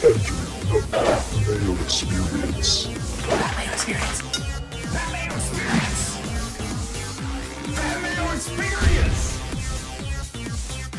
Mayo Experience. That Mayo Experience. That Mayo Experience. That Mayo Experience.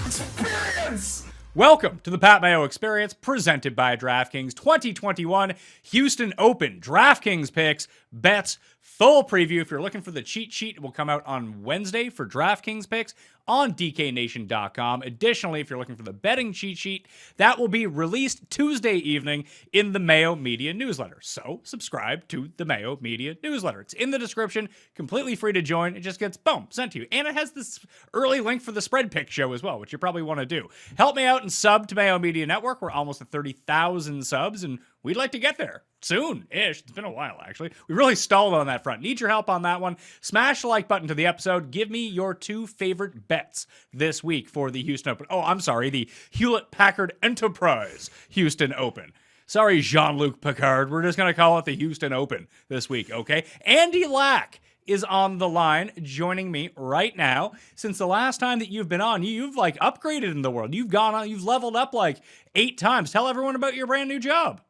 Experience. Welcome to the Pat Mayo Experience, presented by DraftKings 2021 Houston Open DraftKings picks, bets, full preview. If you're looking for the cheat sheet, it will come out on Wednesday for DraftKings picks on DKNation.com. Additionally, if you're looking for the betting cheat sheet, that will be released Tuesday evening in the Mayo Media newsletter. So subscribe to the Mayo Media newsletter. It's in the description, completely free to join. It just gets, boom, sent to you. And it has this early link for the spread pick show as well, which you probably want to do. Help me out and sub to Mayo Media Network. We're almost at 30,000 subs, and we'd like to get there soon-ish. It's been a while, actually. We really stalled on that front. Need your help on that one. Smash the like button to the episode. Give me your two favorite bets this week for the Houston Open. Oh, I'm sorry, the Hewlett-Packard Enterprise Houston Open. Sorry, Jean-Luc Picard. We're just going to call it the Houston Open this week, okay? Andy Lack is on the line, joining me right now. Since the last time that you've been on, you've like upgraded in the world. You've gone on, you've leveled up like 8 times. Tell everyone about your brand new job.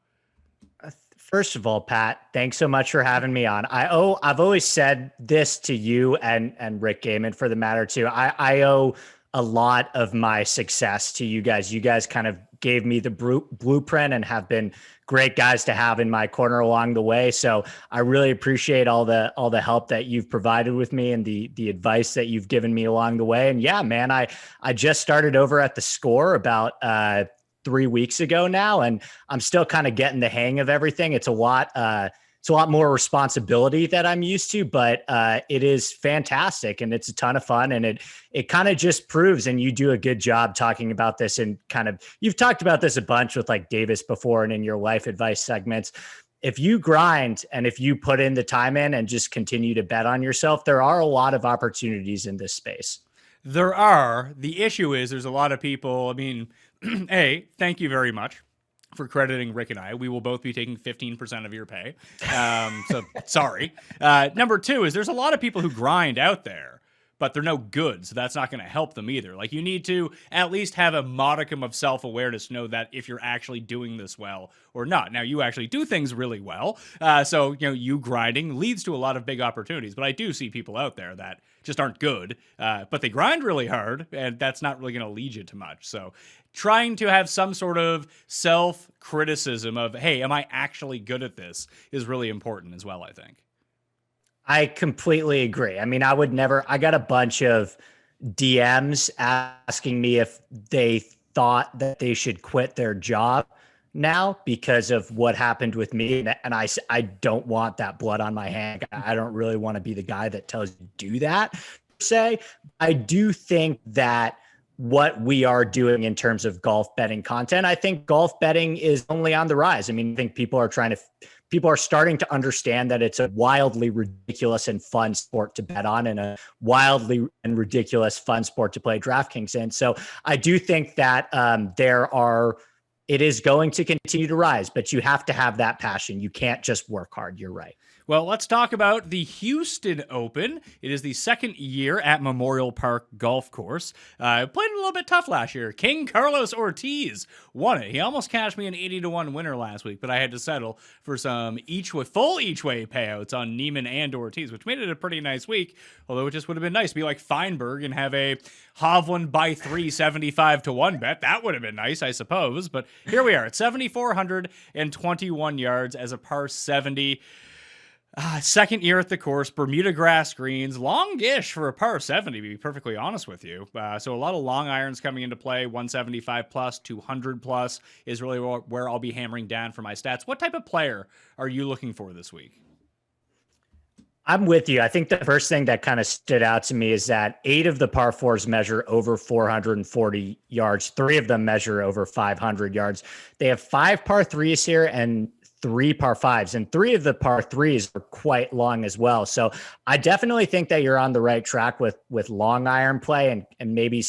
First of all, Pat, thanks so much for having me on. I've always said this to you and Rick Gaiman, for the matter too. I owe a lot of my success to you guys. You guys kind of gave me the blueprint and have been great guys to have in my corner along the way. So I really appreciate all the help that you've provided with me and the advice that you've given me along the way. And yeah, man, I just started over at the Score about 3 weeks ago now, and I'm still kind of getting the hang of everything. It's a lot more responsibility that I'm used to, but it is fantastic and it's a ton of fun. And it kind of just proves, and you do a good job talking about this, and kind of, you've talked about this a bunch with like Davis before and in your life advice segments. If you grind and if you put in the time in and just continue to bet on yourself, there are a lot of opportunities in this space. There are. The issue is there's a lot of people, I mean, A, thank you very much for crediting Rick and I. We will both be taking 15% of your pay. So sorry. Number 2 is there's a lot of people who grind out there, but they're no good. So that's not going to help them either. Like, you need to at least have a modicum of self-awareness to know that if you're actually doing this well or not. Now, you actually do things really well. So, you know, you grinding leads to a lot of big opportunities. But I do see people out there that just aren't good, but they grind really hard, and that's not really going to lead you to much. So trying to have some sort of self-criticism of, hey, am I actually good at this, is really important as well, I think. I completely agree. I mean, I got a bunch of DMs asking me if they thought that they should quit their job now because of what happened with me. And I don't want that blood on my hand. I don't really want to be the guy that tells you to do that, per se. I do think that what we are doing in terms of golf betting content, I think golf betting is only on the rise. I mean, I think people are starting to understand that it's a wildly ridiculous and fun sport to bet on, and a wildly and ridiculous fun sport to play DraftKings in. So I do think that it is going to continue to rise, but you have to have that passion. You can't just work hard. You're right. Well, let's talk about the Houston Open. It is the second year at Memorial Park Golf Course. Played a little bit tough last year. King Carlos Ortiz won it. He almost cashed me an 80-1 winner last week, but I had to settle for some full each-way payouts on Neiman and Ortiz, which made it a pretty nice week, although it just would have been nice to be like Feinberg and have a Hovland by 3 75-1 bet. That would have been nice, I suppose, but here we are at 7,421 yards as a par 70. Second year at the course, Bermuda grass greens, longish for a par 70, to be perfectly honest with you. So a lot of long irons coming into play, 175 plus, 200 plus is really where I'll be hammering down for my stats. What type of player are you looking for this week? I'm with you. I think the first thing that kind of stood out to me is that 8 of the par 4s measure over 440 yards. 3 of them measure over 500 yards. They have 5 par 3s here and 3 par 5s, and 3 of the par 3s are quite long as well. So I definitely think that you're on the right track with long iron play and maybe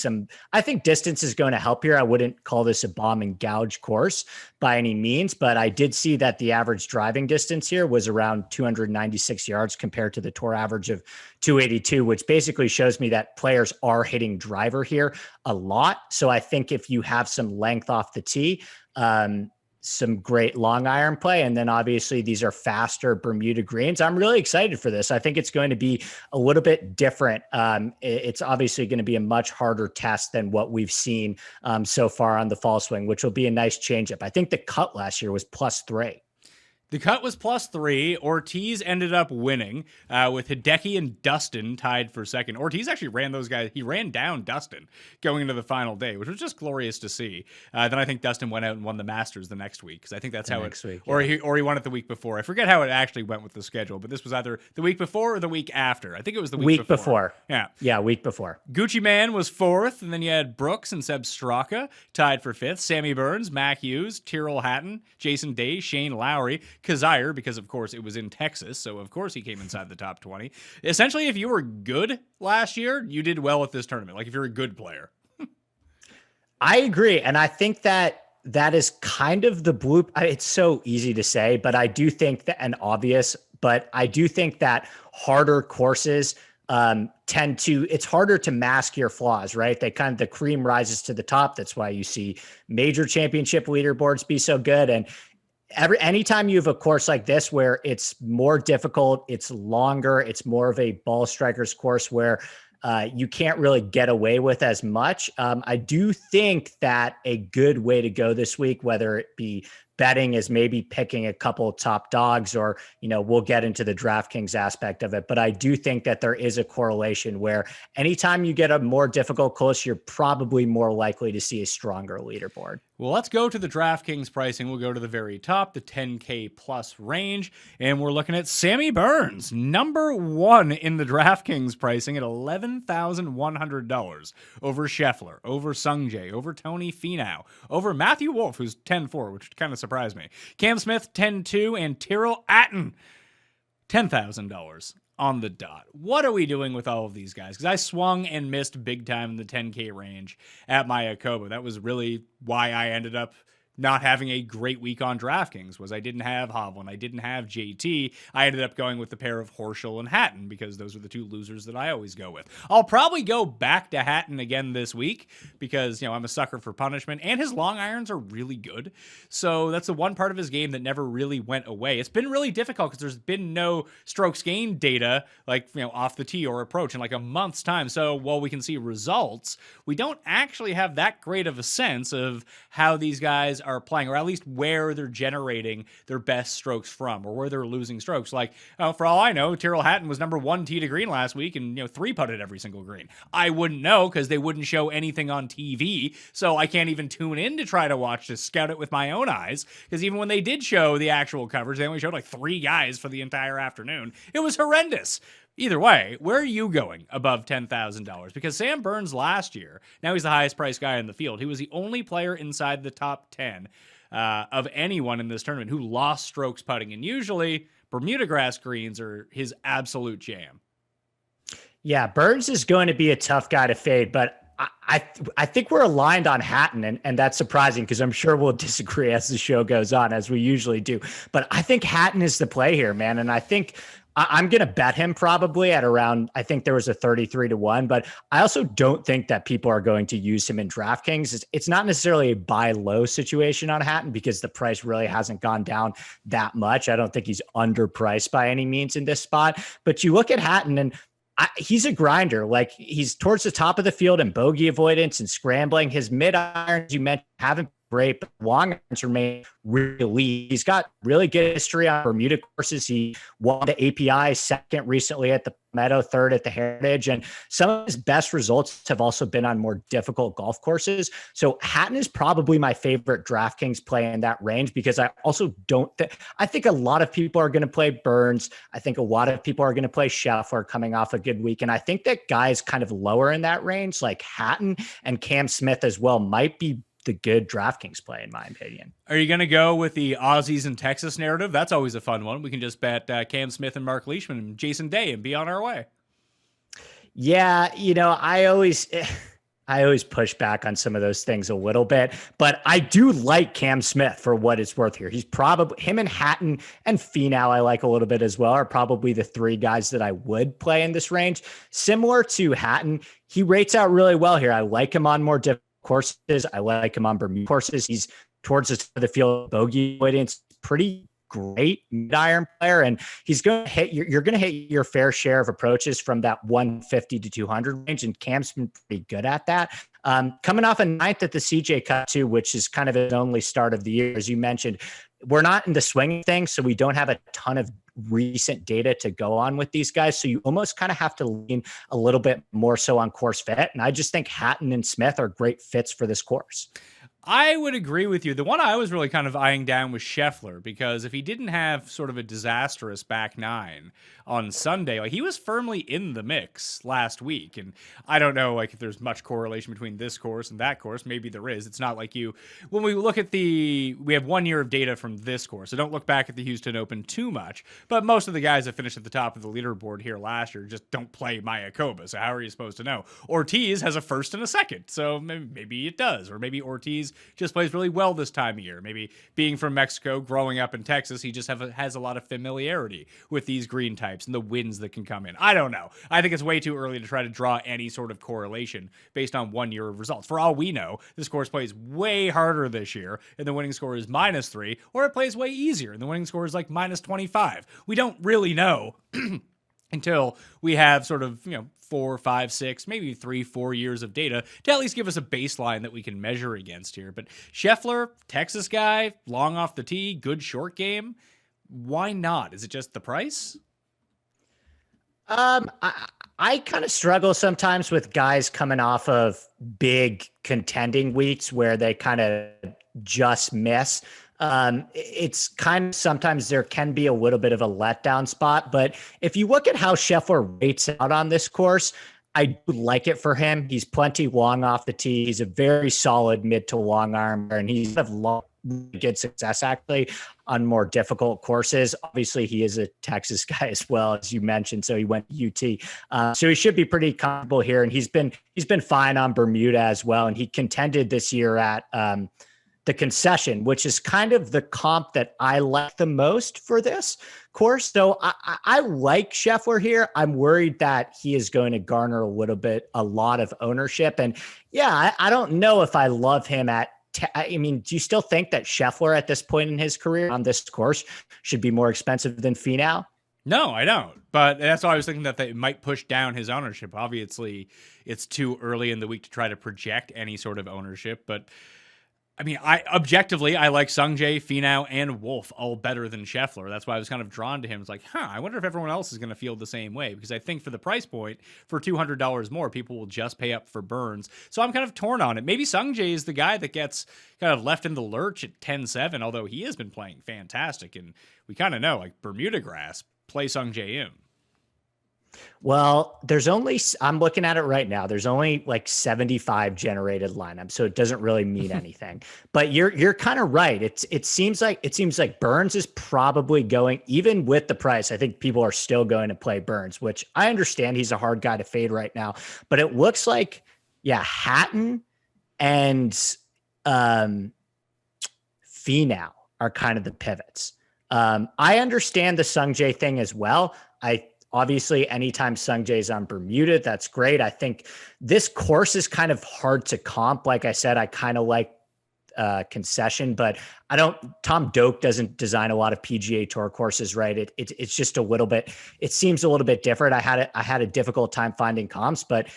I think distance is going to help here. I wouldn't call this a bomb and gouge course by any means, but I did see that the average driving distance here was around 296 yards compared to the tour average of 282, which basically shows me that players are hitting driver here a lot. So I think if you have some length off the tee, some great long iron play. And then obviously these are faster Bermuda greens. I'm really excited for this. I think it's going to be a little bit different. It's obviously going to be a much harder test than what we've seen so far on the fall swing, which will be a nice changeup. I think the cut last year was +3. The cut was +3. Ortiz ended up winning with Hideki and Dustin tied for second. Ortiz actually ran those guys. He ran down Dustin going into the final day, which was just glorious to see. Then I think Dustin went out and won the Masters the next week because I think that's how it. Week, or he won it the week before. I forget how it actually went with the schedule, but this was either the week before or the week after. I think it was the week before. Yeah, week before. Gucci Man was 4th, and then you had Brooks and Seb Straka tied for 5th. Sammy Burns, Mac Hughes, Tyrrell Hatton, Jason Day, Shane Lowry, Kazire, because of course it was in Texas, so of course he came inside the top 20. Essentially, if you were good last year, you did well at this tournament. Like if you're a good player. I agree, and I think that is kind of the blue. It's so easy to say, but I do think that, and obvious, but I do think that harder courses it's harder to mask your flaws, right? The cream rises to the top. That's why you see major championship leaderboards be so good. And anytime you have a course like this where it's more difficult, it's longer, it's more of a ball striker's course where you can't really get away with as much. I do think that a good way to go this week, whether it be betting, is maybe picking a couple of top dogs, or, we'll get into the DraftKings aspect of it. But I do think that there is a correlation where anytime you get a more difficult course, you're probably more likely to see a stronger leaderboard. Well, let's go to the DraftKings pricing. We'll go to the very top, the 10K plus range, and we're looking at Sammy Burns, number 1 in the DraftKings pricing at $11,100 over Scheffler, over Sungjae, over Tony Finau, over Matthew Wolff, who's 10-4, which kind of surprised me. Cam Smith, 10-2, and Tyrrell Hatton, $10,000 on the dot. What are we doing with all of these guys? Because I swung and missed big time in the 10K range at Mayakoba. That was really why I ended up not having a great week on DraftKings. Was I didn't have Hovland, I didn't have JT. I ended up going with the pair of Horschel and Hatton because those are the two losers that I always go with. I'll probably go back to Hatton again this week because, I'm a sucker for punishment, and his long irons are really good. So that's the one part of his game that never really went away. It's been really difficult because there's been no strokes gained data off the tee or approach in like a month's time. So while we can see results, we don't actually have that great of a sense of how these guys are playing, or at least where they're generating their best strokes from, or where they're losing strokes. Like, for all I know, Tyrrell Hatton was number 1 tee to green last week and 3-putted every single green. I wouldn't know because they wouldn't show anything on TV, so I can't even tune in to try to scout it with my own eyes, because even when they did show the actual coverage, they only showed like 3 guys for the entire afternoon. It was horrendous. Either way, where are you going above $10,000? Because Sam Burns last year, now he's the highest priced guy in the field. He was the only player inside the top 10 of anyone in this tournament who lost strokes putting. And usually Bermuda grass greens are his absolute jam. Yeah, Burns is going to be a tough guy to fade, but I think we're aligned on Hatton, and that's surprising because I'm sure we'll disagree as the show goes on, as we usually do. But I think Hatton is the play here, man. And I think I'm going to bet him probably at around, I think there was a 33-1, but I also don't think that people are going to use him in DraftKings. It's not necessarily a buy low situation on Hatton because the price really hasn't gone down that much. I don't think he's underpriced by any means in this spot, but you look at Hatton and he's a grinder. Like, he's towards the top of the field in bogey avoidance and scrambling. His mid irons, you mentioned, haven't great, but long irons remain really. He's got really good history on Bermuda courses. He won the API second recently at the Meadow, third at the Heritage, and some of his best results have also been on more difficult golf courses. So Hatton is probably my favorite DraftKings play in that range because I also I think a lot of people are going to play Burns. I think a lot of people are going to play Scheffler coming off a good week. And I think that guys kind of lower in that range, like Hatton and Cam Smith as well, might be the good DraftKings play, in my opinion. Are you going to go with the Aussies and Texas narrative? That's always a fun one. We can just bet Cam Smith and Mark Leishman and Jason Day and be on our way. Yeah, I always push back on some of those things a little bit, but I do like Cam Smith for what it's worth here. He's probably, him and Hatton and Finau I like a little bit as well, are probably the 3 guys that I would play in this range. Similar to Hatton, he rates out really well here. I like him on more difficult courses. I like him on Bermuda courses. He's towards the top of the field, bogey avoidance, pretty great mid-iron player, and he's going to hit you're going to hit your fair share of approaches from that 150 to 200 range, and Cam's been pretty good at that. Coming off a ninth at the CJ Cup too, which is kind of his only start of the year, as you mentioned. We're not in the swinging thing, so we don't have a ton of recent data to go on with these guys. So you almost kind of have to lean a little bit more so on course fit. And I just think Hatton and Smith are great fits for this course. I would agree with you. The one I was really kind of eyeing down was Scheffler, because if he didn't have sort of a disastrous back nine on Sunday, like he was firmly in the mix last week. And I don't know like if there's much correlation between this course and that course. Maybe there is. It's not like when we look at we have 1 year of data from this course, so don't look back at the Houston Open too much. But most of the guys that finished at the top of the leaderboard here last year just don't play Mayakoba. So how are you supposed to know? Ortiz has a first and a second. So maybe it does. Or maybe Ortiz just plays really well this time of year. Maybe being from Mexico, growing up in Texas, he just has a lot of familiarity with these green types and the winds that can come in. I don't know. I think it's way too early to try to draw any sort of correlation based on 1 year of results. For all we know, this course plays way harder this year and the winning score is -3, or it plays way easier and the winning score is like -25. We don't really know until we have sort of, 4, 5, 6, maybe 3, 4 years of data to at least give us a baseline that we can measure against here. But Scheffler, Texas guy, long off the tee, good short game. Why not? Is it just the price? I kind of struggle sometimes with guys coming off of big contending weeks where they kind of just miss. It's kind of sometimes there can be a little bit of a letdown spot, but if you look at how Scheffler rates out on this course, I do like it for him. He's plenty long off the tee. He's a very solid mid to long arm, and he's had good success actually on more difficult courses. Obviously, he is a Texas guy as well, as you mentioned. So he went to UT. So he should be pretty comfortable here, and he's been fine on Bermuda as well. And he contended this year at the Concession, which is kind of the comp that I like the most for this course. So I like Scheffler here. I'm worried that he is going to garner a lot of ownership. And yeah, I don't know if I love him do you still think that Scheffler at this point in his career on this course should be more expensive than Finau? No, I don't. But that's why I was thinking that they might push down his ownership. Obviously, it's too early in the week to try to project any sort of ownership, but I mean, I like Sungjae, Finau, and Wolf all better than Scheffler. That's why I was kind of drawn to him. It's like, I wonder if everyone else is going to feel the same way, because I think for the price point, for $200 more, people will just pay up for Burns. So I'm kind of torn on it. Maybe Sungjae is the guy that gets kind of left in the lurch at 10-7, although he has been playing fantastic. And we kind of know, like Bermuda grass, play Sungjae in. Well, I'm looking at it right now. There's only like 75 generated lineups, so it doesn't really mean anything. But you're kind of right. It seems like Burns is probably going, even with the price. I think people are still going to play Burns, which I understand he's a hard guy to fade right now. But it looks like, Hatton and Finau are kind of the pivots. I understand the Sungjae thing as well. Obviously, anytime Sungjae's on Bermuda, that's great. I think this course is kind of hard to comp. Like I said, I kind of like Concession, but Tom Doak doesn't design a lot of PGA Tour courses, right? It's just a little bit, it seems a little bit different. I had a difficult time finding comps, but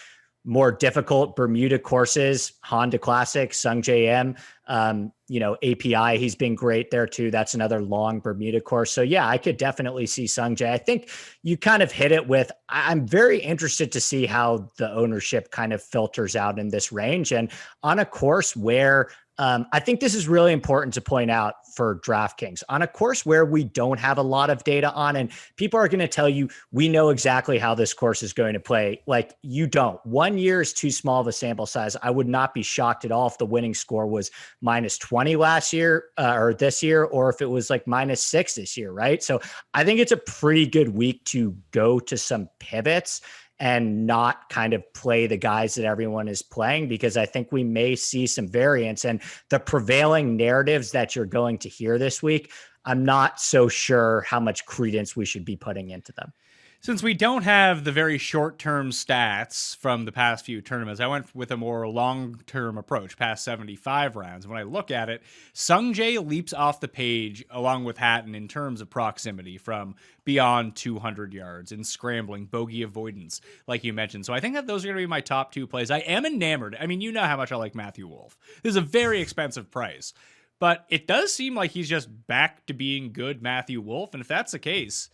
more difficult Bermuda courses, Honda Classic, Sungjae M, API, he's been great there too. That's another long Bermuda course. So yeah, I could definitely see Sungjae. I think you kind of hit it with, I'm very interested to see how the ownership kind of filters out in this range. And on a course where I think this is really important to point out for DraftKings, on a course where we don't have a lot of data on, and people are going to tell you, we know exactly how this course is going to play. Like, you don't. 1 year is too small of a sample size. I would not be shocked at all if the winning score was -20 last year or this year, or if it was like -6 this year, right? So I think it's a pretty good week to go to some pivots and not kind of play the guys that everyone is playing, because I think we may see some variance. And the prevailing narratives that you're going to hear this week, I'm not so sure how much credence we should be putting into them. Since we don't have the very short-term stats from the past few tournaments, I went with a more long-term approach, past 75 rounds. When I look at it, Sungjae leaps off the page along with Hatton in terms of proximity from beyond 200 yards in scrambling, bogey avoidance, like you mentioned. So I think that those are going to be my top two plays. I am enamored. I mean, you know how much I like Matthew Wolff. This is a very expensive price, but it does seem like he's just back to being good Matthew Wolff. And if that's the case,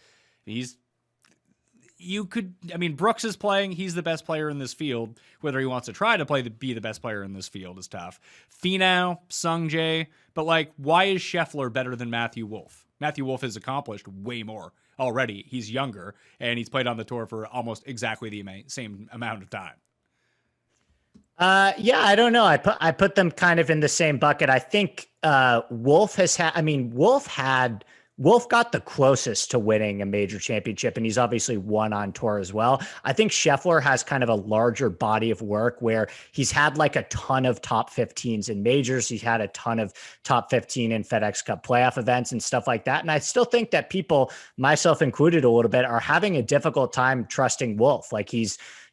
Brooks is playing. He's the best player in this field. Whether he wants to try to be the best player in this field is tough. Finau, Sungjae, but why is Scheffler better than Matthew Wolff? Matthew Wolff has accomplished way more already. He's younger, and he's played on the tour for almost exactly the same amount of time. Yeah, I don't know. I put them kind of in the same bucket. I think Wolff got the closest to winning a major championship, and he's obviously won on tour as well. I think Scheffler has kind of a larger body of work where he's had a ton of top 15s in majors. He's had a ton of top 15 in FedEx Cup playoff events and stuff like that. And I still think that people, myself included a little bit, are having a difficult time trusting Wolff.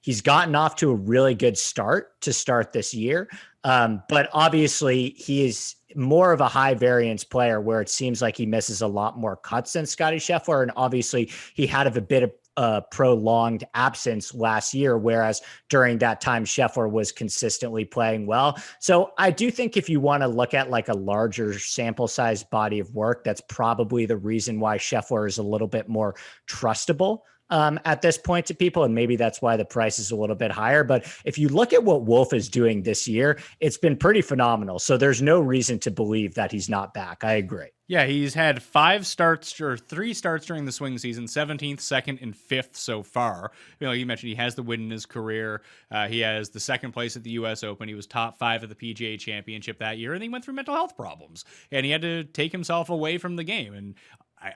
He's gotten off to a really good start this year. But obviously he is more of a high variance player where it seems like he misses a lot more cuts than Scottie Scheffler. And obviously he had a bit of prolonged absence last year, whereas during that time, Scheffler was consistently playing well. So I do think if you want to look at a larger sample size body of work, that's probably the reason why Scheffler is a little bit more trustable at this point to people. And maybe that's why the price is a little bit higher. But if you look at what Wolff is doing this year, it's been pretty phenomenal. So there's no reason to believe that he's not back. I agree. Yeah, he's had 3 starts during the swing season, 17th, 2nd, and 5th so far. Like you mentioned, he has the win in his career. He has the 2nd place at the U.S. Open. He was top 5 at the PGA Championship that year, and he went through mental health problems. And he had to take himself away from the game. And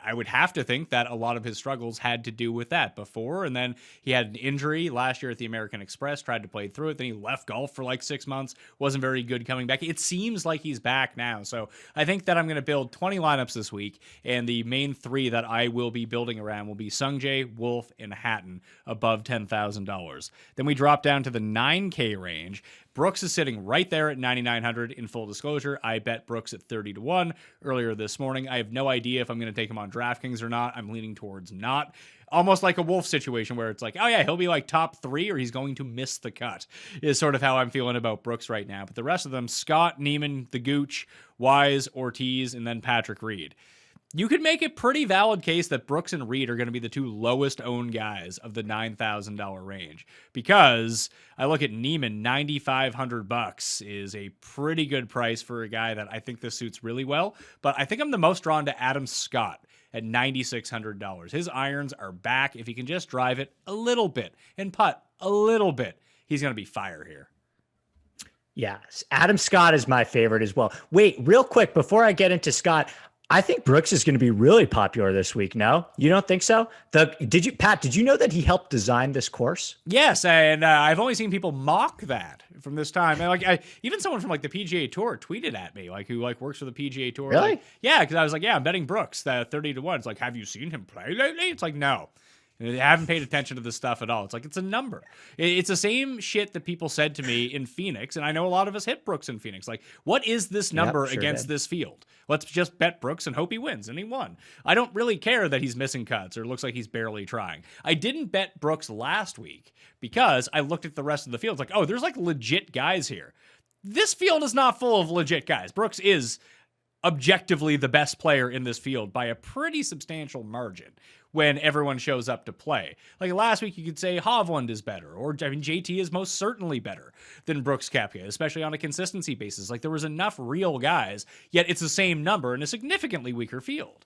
I would have to think that a lot of his struggles had to do with that before. And then he had an injury last year at the American Express, tried to play through it. Then he left golf for 6 months, wasn't very good coming back. It seems like he's back now. So I think that I'm going to build 20 lineups this week. And the main 3 that I will be building around will be Sungjae, Wolff, and Hatton above $10,000. Then we drop down to the 9K range. Brooks is sitting right there at 9,900. In full disclosure, I bet Brooks at 30-1 earlier this morning. I have no idea if I'm going to take him on DraftKings or not. I'm leaning towards not. Almost like a Wolff situation where it's oh yeah, he'll be top 3 or he's going to miss the cut is sort of how I'm feeling about Brooks right now. But the rest of them, Scott, Neiman, the Gooch, Wise, Ortiz, and then Patrick Reed. You could make a pretty valid case that Brooks and Reed are going to be the 2 lowest owned guys of the $9,000 range, because I look at Neiman, $9,500 is a pretty good price for a guy that I think this suits really well. But I think I'm the most drawn to Adam Scott at $9,600. His irons are back. If he can just drive it a little bit and putt a little bit, he's going to be fire here. Yes, Adam Scott is my favorite as well. Wait, real quick, before I get into Scott, I think Brooks is going to be really popular this week. No, you don't think so? Pat, did you know that he helped design this course? Yes, and I've only seen people mock that from this time. And even someone from the PGA Tour tweeted at me, who works for the PGA Tour. Really? Yeah, because I was I'm betting Brooks that 30-1. It's have you seen him play lately? It's no. I haven't paid attention to this stuff at all. It's it's a number. It's the same shit that people said to me in Phoenix, and I know a lot of us hit Brooks in Phoenix. What is this number against this field? Let's just bet Brooks and hope he wins, and he won. I don't really care that he's missing cuts or looks like he's barely trying. I didn't bet Brooks last week because I looked at the rest of the field. It's there's legit guys here. This field is not full of legit guys. Brooks is objectively the best player in this field by a pretty substantial margin when everyone shows up to play. Last week, you could say Hovland is better, or JT is most certainly better than Brooks Koepka, especially on a consistency basis. There was enough real guys, yet it's the same number in a significantly weaker field.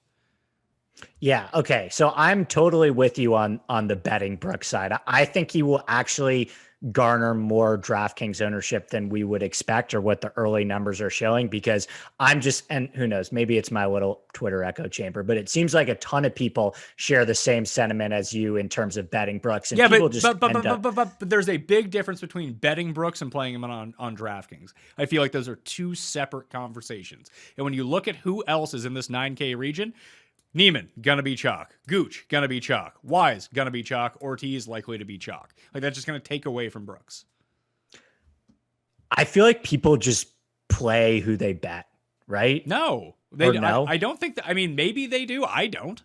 Yeah. Okay. So I'm totally with you on the betting Brooks side. I think he will actually garner more DraftKings ownership than we would expect or what the early numbers are showing, because and who knows, maybe it's my little Twitter echo chamber, but it seems like a ton of people share the same sentiment as you in terms of betting Brooks. And but there's a big difference between betting Brooks and playing him on DraftKings. I feel like those are 2 separate conversations. And when you look at who else is in this 9K region, Neiman, gonna be chalk. Gooch, gonna be chalk. Wise, gonna be chalk. Ortiz, likely to be chalk. Like, that's just gonna take away from Brooks. I feel like people just play who they bet, right? No. No? I don't think that. I mean, maybe they do. I don't.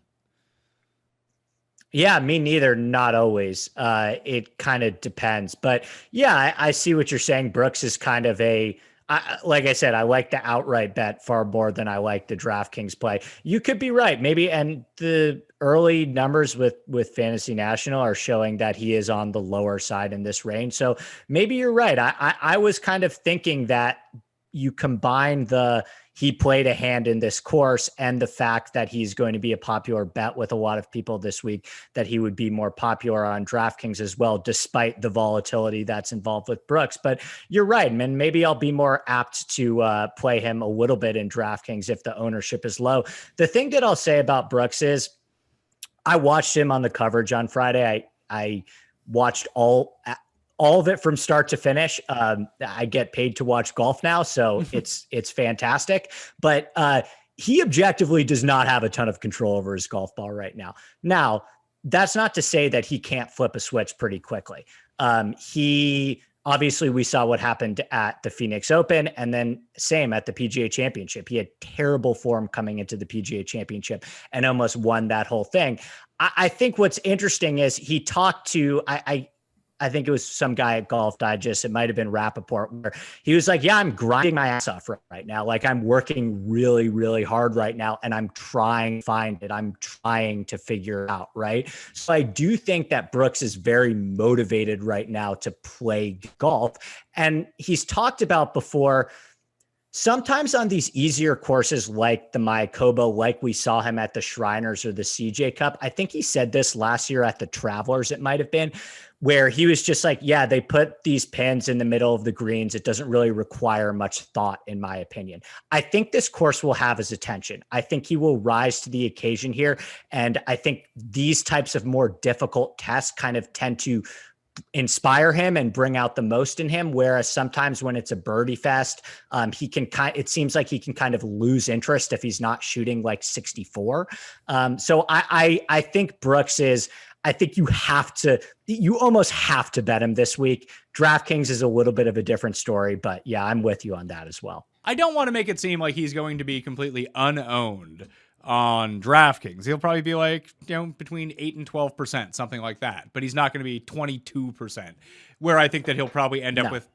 Yeah, me neither. Not always. It kind of depends. But yeah, I see what you're saying. Brooks is kind of like I said, I like the outright bet far more than I like the DraftKings play. You could be right. Maybe. And the early numbers with Fantasy National are showing that he is on the lower side in this range. So maybe you're right. I was kind of thinking that you combine he played a hand in this course and the fact that he's going to be a popular bet with a lot of people this week, that he would be more popular on DraftKings as well, despite the volatility that's involved with Brooks. But you're right, man. Maybe I'll be more apt to play him a little bit in DraftKings if the ownership is low. The thing that I'll say about Brooks is I watched him on the coverage on Friday. I watched all of it from start to finish. I get paid to watch golf now, so it's fantastic. But he objectively does not have a ton of control over his golf ball right now. Now, that's not to say that he can't flip a switch pretty quickly. Obviously, we saw what happened at the Phoenix Open, and then same at the PGA Championship. He had terrible form coming into the PGA Championship and almost won that whole thing. I think what's interesting is he talked to, I think it was some guy at Golf Digest. It might have been Rappaport, where he was like, yeah, I'm grinding my ass off right now. Like, I'm working really, really hard right now, and I'm trying to find it. I'm trying to figure it out, right? So I do think that Brooks is very motivated right now to play golf. And he's talked about before, sometimes on these easier courses like the Mayakoba, like we saw him at the Shriners or the CJ Cup. I think he said this last year at the Travelers, it might have been, where he was just like, yeah, they put these pins in the middle of the greens. It doesn't really require much thought, in my opinion. I think this course will have his attention. I think he will rise to the occasion here. And I think these types of more difficult tests kind of tend to inspire him and bring out the most in him. Whereas sometimes when it's a birdie fest, it seems like he can kind of lose interest if he's not shooting like 64. So I think Brooks is, I think you almost have to bet him this week. DraftKings is a little bit of a different story, but yeah, I'm with you on that as well. I don't want to make it seem like he's going to be completely unowned on DraftKings. He'll probably be like, between 8 and 12%, something like that. But he's not going to be 22%, where I think that he'll probably end up with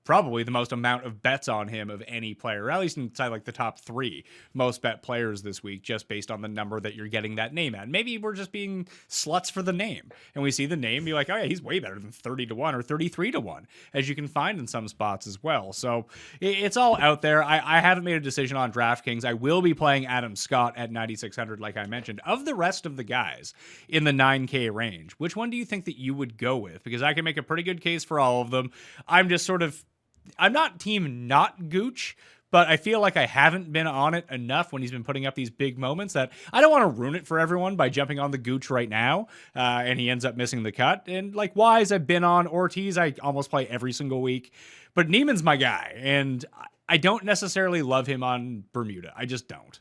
probably the most amount of bets on him of any player, or at least inside like the top 3 most bet players this week, just based on the number that you're getting that name at. Maybe we're just being sluts for the name, and we see the name, be like, oh yeah, he's way better than 30-1 or 33-1, as you can find in some spots as well. So it's all out there. I haven't made a decision on DraftKings. I will be playing Adam Scott at 9,600, like I mentioned. Of the rest of the guys in the 9K range, which one do you think that you would go with? Because I can make a pretty good case for all of them. I'm not team not Gooch, but I feel like I haven't been on it enough when he's been putting up these big moments that I don't want to ruin it for everyone by jumping on the Gooch right now, and he ends up missing the cut. And like Wise, I've been on. Ortiz, I almost play every single week. But Neiman's my guy, and I don't necessarily love him on Bermuda. I just don't.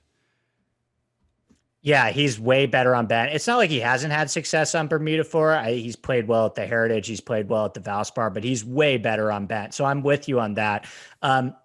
Yeah, he's way better on Ben. It's not like he hasn't had success on Bermuda he's played well at the Heritage. He's played well at the Valspar, but he's way better on Ben. So I'm with you on that.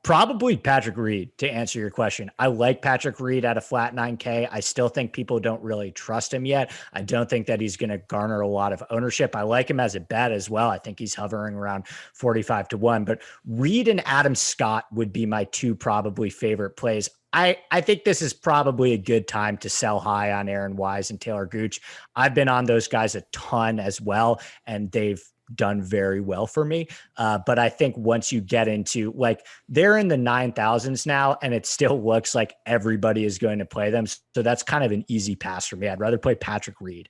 Probably Patrick Reed, to answer your question. I like Patrick Reed at a flat 9K. I still think people don't really trust him yet. I don't think that he's going to garner a lot of ownership. I like him as a bet as well. I think he's hovering around 45-1, but Reed and Adam Scott would be my 2 probably favorite plays. I think this is probably a good time to sell high on Aaron Wise and Taylor Gooch. I've been on those guys a ton as well, and they've done very well for me. But I think once you get into they're in the 9,000s now, and it still looks like everybody is going to play them. So that's kind of an easy pass for me. I'd rather play Patrick Reed.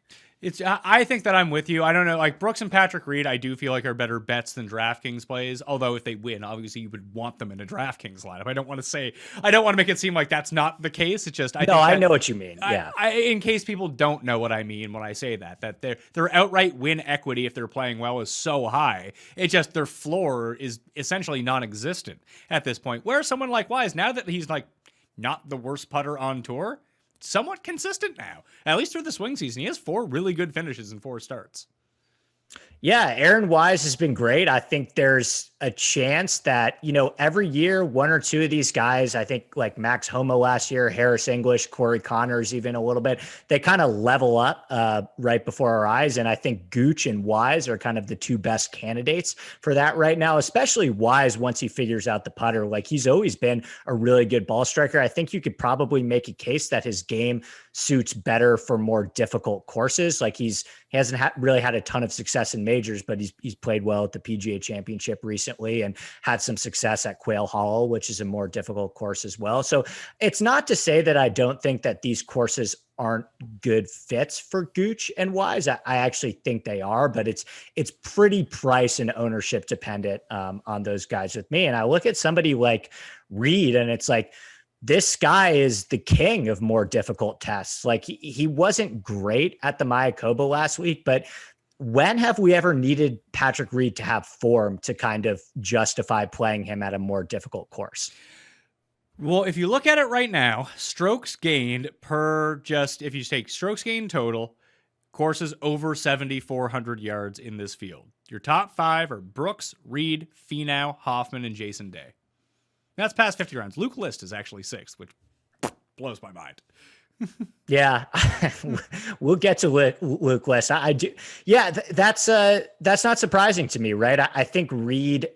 I think that I'm with you. I don't know, like Brooks and Patrick Reed, I do feel like are better bets than DraftKings plays. Although if they win, obviously you would want them in a DraftKings lineup. I don't want to make it seem like that's not the case. It's just I know what you mean. Yeah. In case people don't know what I mean when I say that their outright win equity if they're playing well is so high. It's just their floor is essentially non-existent at this point. Where someone like Wise, now that he's like not the worst putter on tour, somewhat consistent now, at least through the swing season. He has 4 really good finishes in 4 starts. Yeah, Aaron Wise has been great. I think there's a chance that, every year, 1 or 2 of these guys, I think like Max Homa last year, Harris English, Corey Connors, even a little bit, they kind of level up right before our eyes. And I think Gooch and Wise are kind of the 2 best candidates for that right now, especially Wise once he figures out the putter. Like, he's always been a really good ball striker. I think you could probably make a case that his game suits better for more difficult courses. Like, he hasn't really had a ton of success in majors, but he's played well at the PGA Championship recently and had some success at Quail Hollow, which is a more difficult course as well. So it's not to say that I don't think that these courses aren't good fits for Gooch and Wise. I actually think they are, but it's pretty price and ownership dependent on those guys with me. And I look at somebody like Reed, and it's like, this guy is the king of more difficult tests. Like, he wasn't great at the Mayakoba last week, but when have we ever needed Patrick Reed to have form to kind of justify playing him at a more difficult course? Well, if you look at it right now, strokes gained if you take strokes gained total, courses over 7,400 yards in this field. Your top 5 are Brooks, Reed, Finau, Hoffman, and Jason Day. That's past 50 rounds. Luke List is actually 6th, which blows my mind. Yeah, we'll get to Luke List. I do. Yeah, that's not surprising to me, right? I think Reed,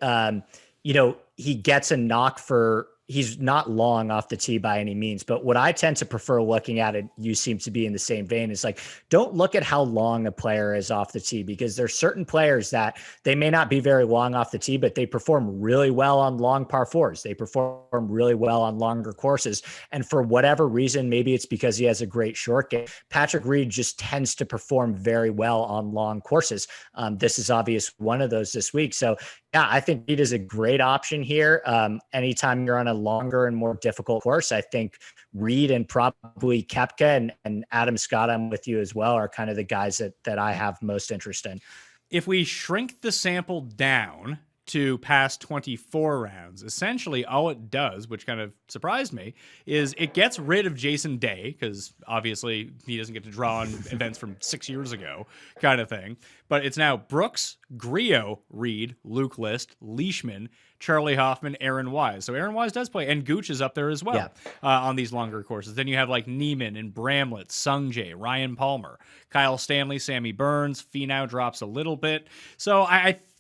he gets a knock for. He's not long off the tee by any means, but what I tend to prefer looking at it, you seem to be in the same vein, is like, don't look at how long a player is off the tee, because there's certain players that they may not be very long off the tee, but they perform really well on long par 4s. They perform really well on longer courses. And for whatever reason, maybe it's because he has a great short game, Patrick Reed just tends to perform very well on long courses. This is obvious one of those this week. So yeah, I think Reed is a great option here. Anytime you're on a longer and more difficult course, I think Reed and probably Koepka and Adam Scott, I'm with you as well, are kind of the guys that I have most interest in. If we shrink the sample down to past 24 rounds, essentially all it does, which kind of surprised me, is it gets rid of Jason Day, because obviously he doesn't get to draw on events from 6 years ago kind of thing. But it's now Brooks, Griot, Reed, Luke List, Leishman, Charlie Hoffman, Aaron Wise. So Aaron Wise does play, and Gooch is up there as well on these longer courses. Then you have like Neiman and Bramlett, Sungjae, Ryan Palmer, Kyle Stanley, Sammy Burns. Finau drops a little bit. So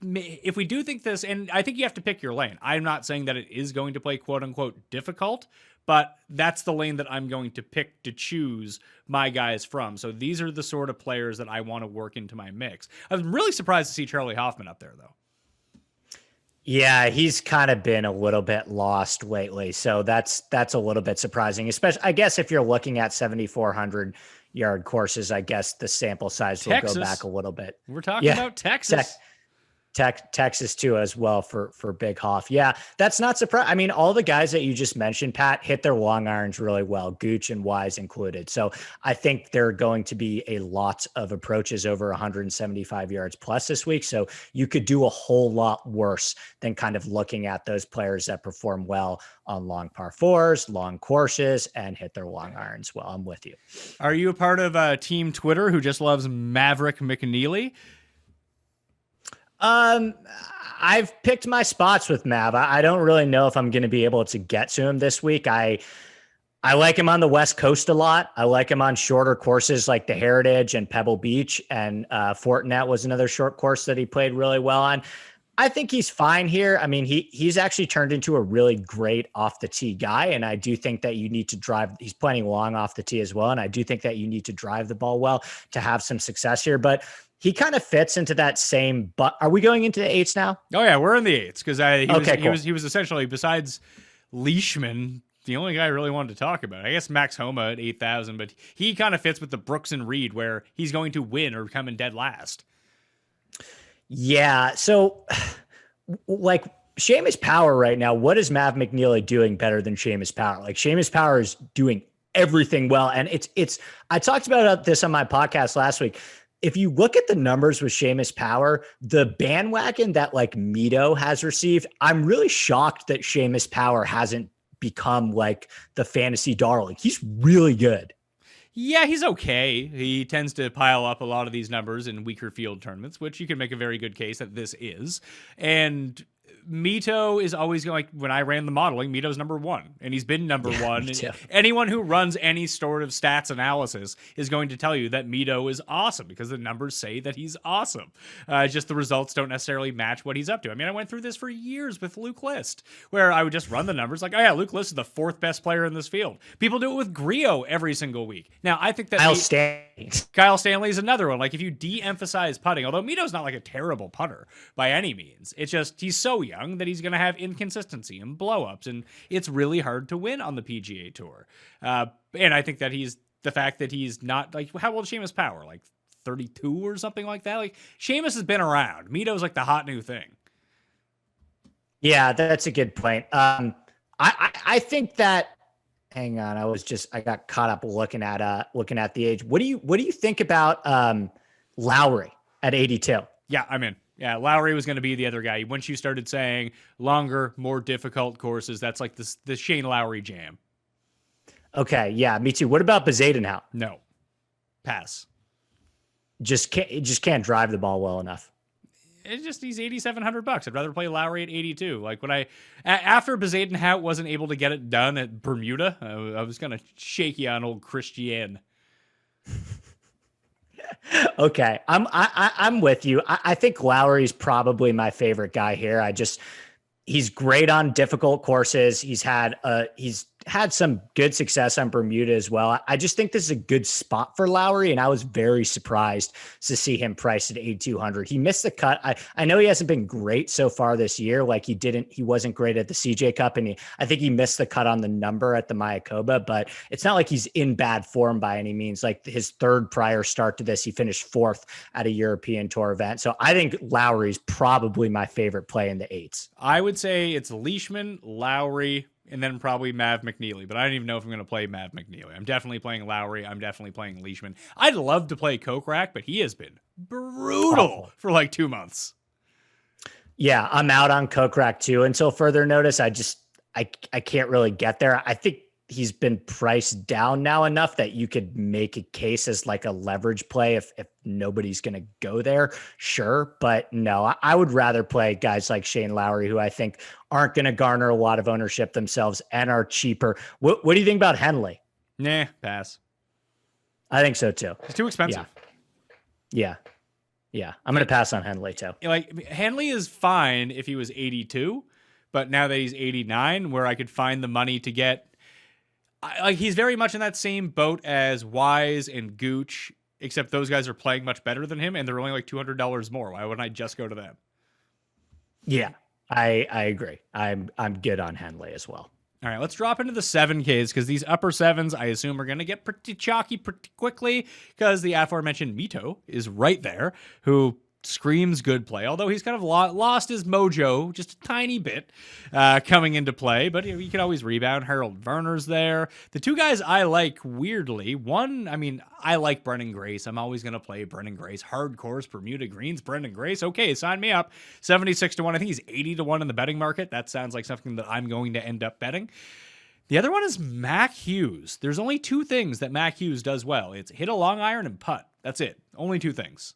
if we do think this, and I think you have to pick your lane. I'm not saying that it is going to play quote unquote difficult, but that's the lane that I'm going to pick to choose my guys from. So these are the sort of players that I want to work into my mix. I'm really surprised to see Charlie Hoffman up there, though. Yeah, he's kind of been a little bit lost lately. So that's a little bit surprising, especially, I guess, if you're looking at 7,400 yard courses, I guess the sample size will go back a little bit. We're talking about Texas. Texas too as well for Big Hoff. Yeah, that's not surprising. I mean, all the guys that you just mentioned, Pat, hit their long irons really well, Gooch and Wise included. So I think there are going to be a lot of approaches over 175 yards plus this week. So you could do a whole lot worse than kind of looking at those players that perform well on long par 4s, long courses, and hit their long irons well. I'm with you. Are you a part of Team Twitter who just loves Maverick McNeely? I've picked my spots with Mav. I don't really know if I'm going to be able to get to him this week. I like him on the West Coast a lot. I like him on shorter courses like the Heritage and Pebble Beach, and Fortinet was another short course that he played really well on. I think he's fine here. I mean, he's actually turned into a really great off the tee guy. And I do think that you need to drive, he's playing long off the tee as well. And I do think that you need to drive the ball well to have some success here, but he kind of fits into that same, but are we going into the 8s now? Oh yeah, we're in the 8s because cool. he was essentially, besides Leishman, the only guy I really wanted to talk about. I guess Max Homa at 8,000, but he kind of fits with the Brooks and Reed where he's going to win or come in dead last. Yeah. So like Seamus Power right now, what is Mav McNeely doing better than Seamus Power? Like Seamus Power is doing everything well. And I talked about this on my podcast last week. If you look at the numbers with Seamus Power, the bandwagon that like Mito has received, I'm really shocked that Seamus Power hasn't become like the fantasy darling. He's really good. Yeah, he's okay. He tends to pile up a lot of these numbers in weaker field tournaments, which you can make a very good case that this is. And Mito is always going, like, when I ran the modeling, Mito's number one, and he's been number one. And anyone who runs any sort of stats analysis is going to tell you that Mito is awesome because the numbers say that he's awesome. Just the results don't necessarily match what he's up to. I mean, I went through this for years with Luke List, where I would just run the numbers like, oh yeah, Luke List is the fourth best player in this field. People do it with Griot every single week. Now, I think that Kyle Stanley is another one. Like, if you de-emphasize putting, although Mito's not like a terrible putter by any means, it's just he's so young that he's going to have inconsistency and blow-ups, and it's really hard to win on the PGA Tour. And I think that the fact that he's not, like, how old is Seamus Power? Like 32 or something like that? Like, Seamus has been around. Mito's like the hot new thing. Yeah, that's a good point. I think that, hang on, I got caught up looking at the age. What do you think about Lowry at 82? Yeah, I'm in. Yeah, Lowry was going to be the other guy. Once you started saying longer, more difficult courses, that's like the Shane Lowry jam. Okay, yeah, me too. What about Bezadenhout? No. Pass. Just can't drive the ball well enough. It's just he's $8,700. I'd rather play Lowry at 82. Like, when after Bezadenhout wasn't able to get it done at Bermuda, I was kind of shaky on old Christian. Okay, I'm with you. I think Lowry's probably my favorite guy here. He's great on difficult courses. He's had some good success on Bermuda as well. I just think this is a good spot for Lowry, and I was very surprised to see him priced at 8,200. He missed the cut. I know he hasn't been great so far this year. Like, he wasn't great at the CJ Cup, and I think he missed the cut on the number at the Mayakoba, but it's not like he's in bad form by any means. Like, his third prior start to this, he finished fourth at a European Tour event. So I think Lowry's probably my favorite play in the eights. I would say it's Leishman, Lowry, and then probably Mav McNeely. But I don't even know if I'm going to play Mav McNeely. I'm definitely playing Lowry. I'm definitely playing Leishman. I'd love to play Kokrak, but he has been brutal for like 2 months. Yeah, I'm out on Kokrak too until further notice. I can't really get there. I think he's been priced down now enough that you could make a case as like a leverage play if nobody's going to go there. Sure. But no, I would rather play guys like Shane Lowry, who I think aren't going to garner a lot of ownership themselves and are cheaper. What do you think about Henley? Nah, pass. I think so too. It's too expensive. Yeah. I'm going to pass on Henley too. Like, Henley is fine if he was 82, but now that he's 89, where I could find the money to get, he's very much in that same boat as Wise and Gooch, except those guys are playing much better than him, and they're only like $200 more. Why wouldn't I just go to them? Yeah, I agree. I'm good on Henley as well. All right, let's drop into the 7Ks, because these upper sevens, I assume, are going to get pretty chalky pretty quickly, because the aforementioned Mito is right there, who screams good play, although he's kind of lost his mojo just a tiny bit coming into play, but you can always rebound. Harold Werner's there. The two guys I like, weirdly, one, I mean, I like Brendan Grace. I'm always going to play Brendan Grace. Hard course, Bermuda Greens, Brendan Grace. Okay, sign me up. 76-1. I think he's 80-1 in the betting market. That sounds like something that I'm going to end up betting. The other one is Mac Hughes. There's only two things that Mac Hughes does well. It's hit a long iron and putt. That's it. Only two things.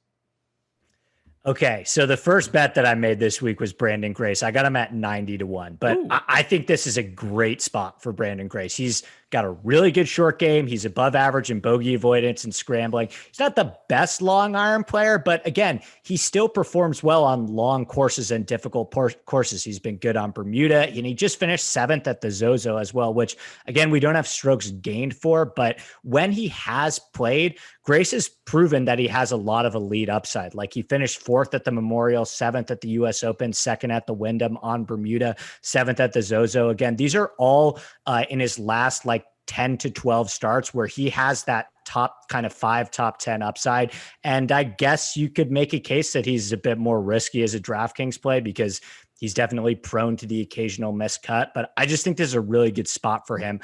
Okay, so the first bet that I made this week was Brandon Grace. I got him at 90-1, but I think this is a great spot for Brandon Grace. He's got a really good short game. He's above average in bogey avoidance and scrambling. He's not the best long iron player, but again, he still performs well on long courses and difficult courses. He's been good on Bermuda, and he just finished 7th at the Zozo as well, which again, we don't have strokes gained for, but when he has played, Grace has proven that he has a lot of elite upside. Like, he finished 4th at the Memorial, 7th at the US Open, 2nd at the Wyndham on Bermuda, 7th at the Zozo. Again, these are all in his last like 10 to 12 starts where he has that top kind of 5, top 10 upside. And I guess you could make a case that he's a bit more risky as a DraftKings play because he's definitely prone to the occasional miscut, but I just think this is a really good spot for him.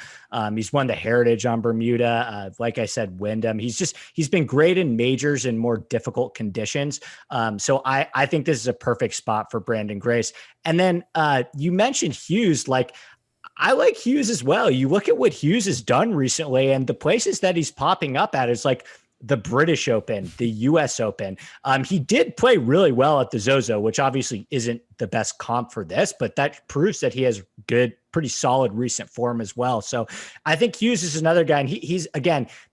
He's won the Heritage on Bermuda. Like I said, Wyndham. He's been great in majors in more difficult conditions. So I think this is a perfect spot for Brandon Grace. And then you mentioned Hughes. Like, I like Hughes as well. You look at what Hughes has done recently, and the places that he's popping up at is like the British Open, the US Open. He did play really well at the Zozo, which obviously isn't the best comp for this, but that proves that he has good, pretty solid recent form as well. So I think Hughes is another guy. And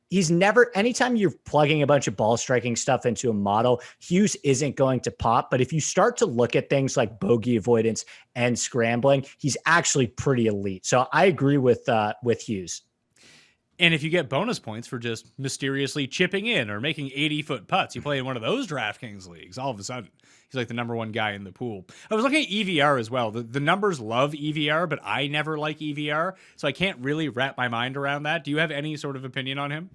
he's never, anytime you're plugging a bunch of ball striking stuff into a model, Hughes isn't going to pop. But if you start to look at things like bogey avoidance and scrambling, he's actually pretty elite. So I agree with Hughes. And if you get bonus points for just mysteriously chipping in or making 80-foot putts, you play in one of those DraftKings leagues, all of a sudden, he's like the number one guy in the pool. I was looking at EVR as well. The numbers love EVR, but I never like EVR, so I can't really wrap my mind around that. Do you have any sort of opinion on him?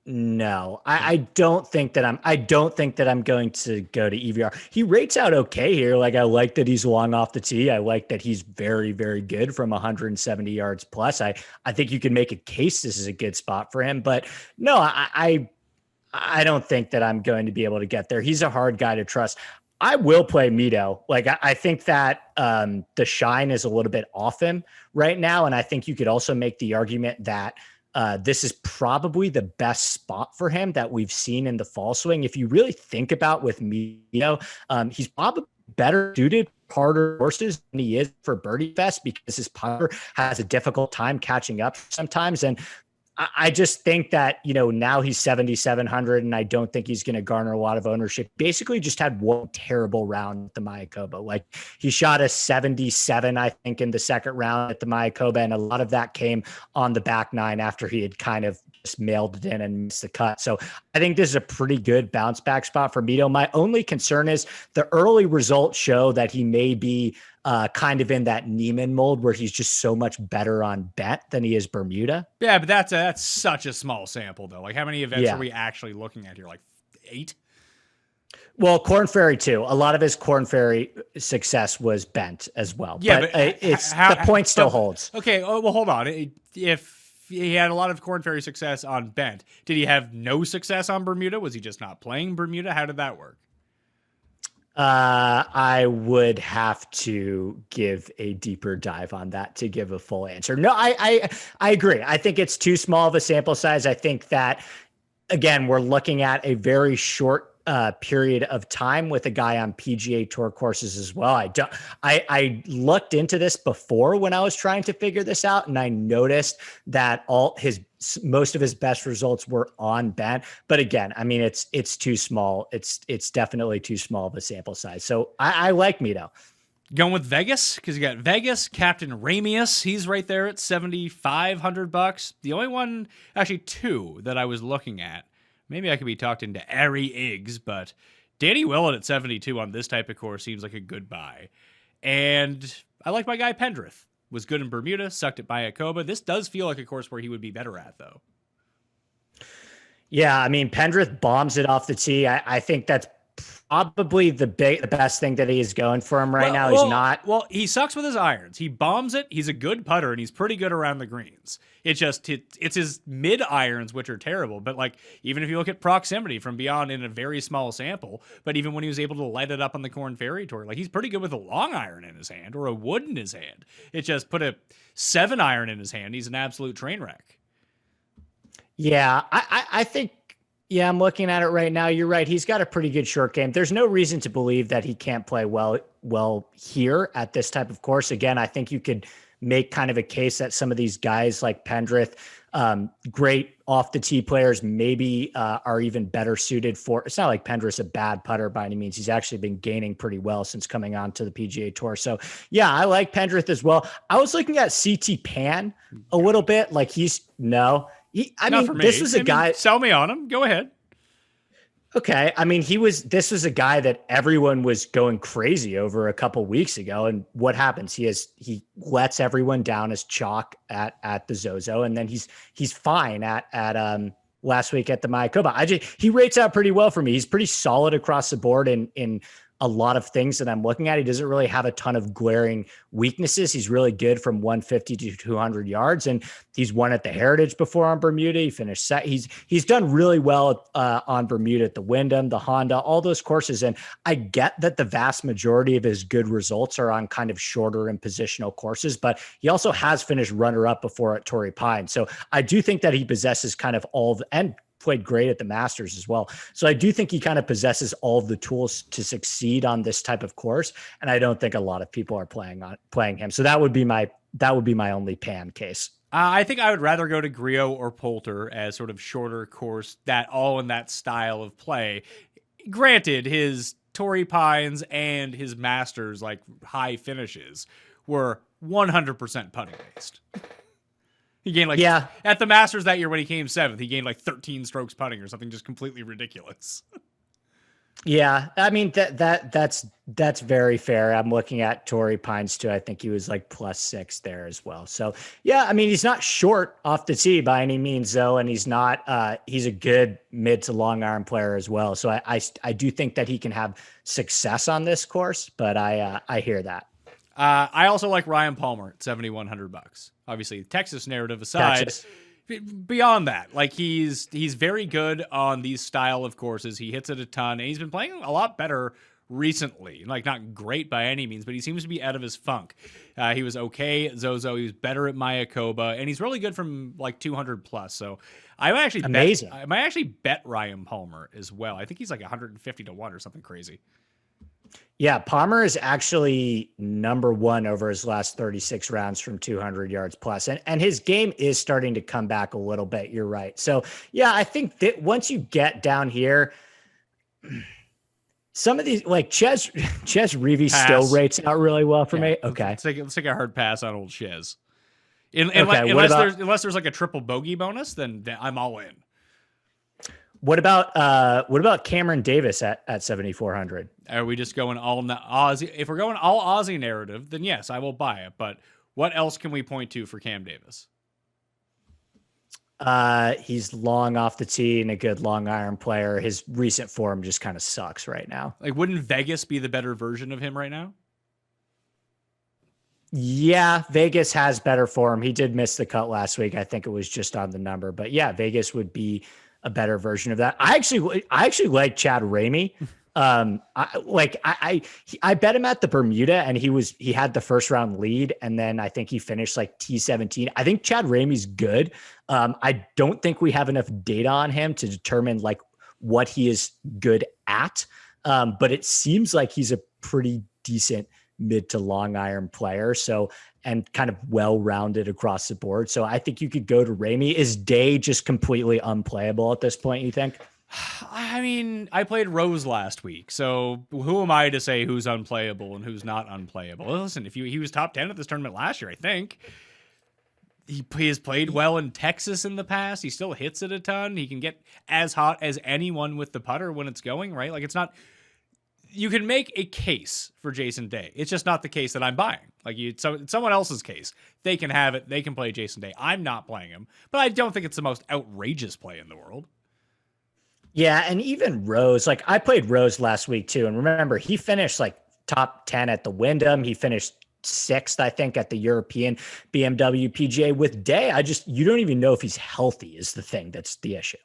No, I don't think that I'm going to go to EVR. He rates out okay here. Like, I like that he's long off the tee. I like that he's very, very good from 170 yards plus. I think you can make a case this is a good spot for him, but no, I don't think that I'm going to be able to get there. He's a hard guy to trust. I will play Mito. Like, I think that the shine is a little bit off him right now. And I think you could also make the argument that this is probably the best spot for him that we've seen in the fall swing. If you really think about with Mito, he's probably better suited harder courses than he is for Birdie Fest because his putter has a difficult time catching up sometimes. And I just think that, now he's 7,700 and I don't think he's going to garner a lot of ownership. Basically just had one terrible round at the Mayakoba. Like, he shot a 77, I think, in the second round at the Mayakoba. And a lot of that came on the back nine after he had kind of just mailed it in and missed the cut. So I think this is a pretty good bounce back spot for Mito. My only concern is the early results show that he may be kind of in that Neiman mold where he's just so much better on bet than he is Bermuda. Yeah, but that's such a small sample, though. Like, how many events are we actually looking at here? Like 8? Well, Corn Ferry too. A lot of his Corn Ferry success was bent as well. Yeah, but the point still holds. Okay, well, hold on. If he had a lot of Corn Ferry success on bent, did he have no success on Bermuda? Was he just not playing Bermuda? How did that work? I would have to give a deeper dive on that to give a full answer. No, I agree. I think it's too small of a sample size. I think that, again, we're looking at a very short period of time with a guy on PGA Tour courses as well. I looked into this before when I was trying to figure this out, and I noticed that most of his best results were on bent. But again, I mean, it's too small. It's definitely too small of a sample size. So I like Mito. Going with Vegas, because you got Vegas, Captain Ramius. He's right there at $7,500. The only one, actually two, that I was looking at. Maybe I could be talked into Ari Iggs, but Danny Willett at 72 on this type of course seems like a good buy. And I like my guy Pendrith. Was good in Bermuda, sucked at Mayakoba. This does feel like a course where he would be better at, though. Yeah, I mean, Pendrith bombs it off the tee. I think that's probably the best thing that he is going for him right now. He's not. Well, he sucks with his irons. He bombs it. He's a good putter, and he's pretty good around the greens. It's his mid irons, which are terrible. But like, even if you look at proximity from beyond in a very small sample, but even when he was able to light it up on the Corn Ferry Tour, like, he's pretty good with a long iron in his hand or a wood in his hand. It just put a 7 iron in his hand. He's an absolute train wreck. Yeah, I think. Yeah, I'm looking at it right now. You're right. He's got a pretty good short game. There's no reason to believe that he can't play well here at this type of course. Again, I think you could make kind of a case that some of these guys like Pendrith, great off the tee players, maybe are even better suited for. It's not like Pendrith's a bad putter by any means. He's actually been gaining pretty well since coming on to the PGA Tour. So yeah, I like Pendrith as well. I was looking at CT Pan a little bit. Like, this was a guy. Sell me on him. Go ahead. Okay. I mean, this was a guy that everyone was going crazy over a couple weeks ago. And what happens? He lets everyone down as chalk at the Zozo. And then he's fine at last week at the Mayakoba. He rates out pretty well for me. He's pretty solid across the board in a lot of things that I'm looking at. He doesn't really have a ton of glaring weaknesses. He's really good from 150 to 200 yards, and he's won at the Heritage before on Bermuda. He finished set. He's done really well on Bermuda at the Wyndham, the Honda, all those courses. And I get that the vast majority of his good results are on kind of shorter and positional courses, but he also has finished runner-up before at Torrey Pines. So I do think that he possesses kind of and played great at the Masters as well. So I do think he kind of possesses all of the tools to succeed on this type of course. And I don't think a lot of people are playing him. So that would be my only pan case. I think I would rather go to Griot or Poulter as sort of shorter course, that all in that style of play. Granted, his Torrey Pines and his Masters, like high finishes, were 100% putting based. He gained at the Masters that year when he came 7th, he gained like 13 strokes putting or something just completely ridiculous. Yeah, I mean that's very fair. I'm looking at Torrey Pines too. I think he was like +6 there as well. So yeah, I mean he's not short off the tee by any means though, and he's not. He's a good mid to long iron player as well. So I do think that he can have success on this course. But I hear that. I also like Ryan Palmer at $7,100. Obviously, Texas narrative aside, beyond that, like he's very good on these style of courses. He hits it a ton, and he's been playing a lot better recently. Like not great by any means, but he seems to be out of his funk. He was okay at Zozo. He was better at Mayakoba, and he's really good from like 200 plus. So I might actually bet Ryan Palmer as well. I think he's like 150 to 1 or something crazy. Yeah, Palmer is actually number 1 over his last 36 rounds from 200 yards plus. And his game is starting to come back a little bit. You're right. So, yeah, I think that once you get down here, some of these, like Ches Reavie still rates out really well for me. Okay. Let's take a hard pass on old Ches. Unless there's like a triple bogey bonus, then I'm all in. What about Cameron Davis at 7,400? Are we just going all Aussie? If we're going all Aussie narrative, then yes, I will buy it. But what else can we point to for Cam Davis? He's long off the tee and a good long iron player. His recent form just kind of sucks right now. Like, wouldn't Vegas be the better version of him right now? Yeah, Vegas has better form. He did miss the cut last week. I think it was just on the number, but yeah, Vegas would be a better version of that. I actually like Chad Ramey. I bet him at the Bermuda, and he had the first round lead, and then I think he finished like T17. I think Chad Ramey's good. I don't think we have enough data on him to determine like what he is good at. But it seems like he's a pretty decent mid to long iron player. So, and kind of well-rounded across the board. So I think you could go to Ramey. Is Day just completely unplayable at this point, you think? I mean, I played Rose last week, so who am I to say who's unplayable and who's not unplayable? Listen, he was top 10 at this tournament last year, I think. He has played well in Texas in the past. He still hits it a ton. He can get as hot as anyone with the putter when it's going, right? Like, it's not... You can make a case for Jason Day. It's just not the case that I'm buying. Like it's someone else's case. They can have it. They can play Jason Day. I'm not playing him, but I don't think it's the most outrageous play in the world. Yeah, and even Rose, like I played Rose last week too, and remember he finished like top 10 at the Wyndham. He finished 6th, I think, at the European BMW PGA. With Day, you don't even know if he's healthy is the thing that's the issue.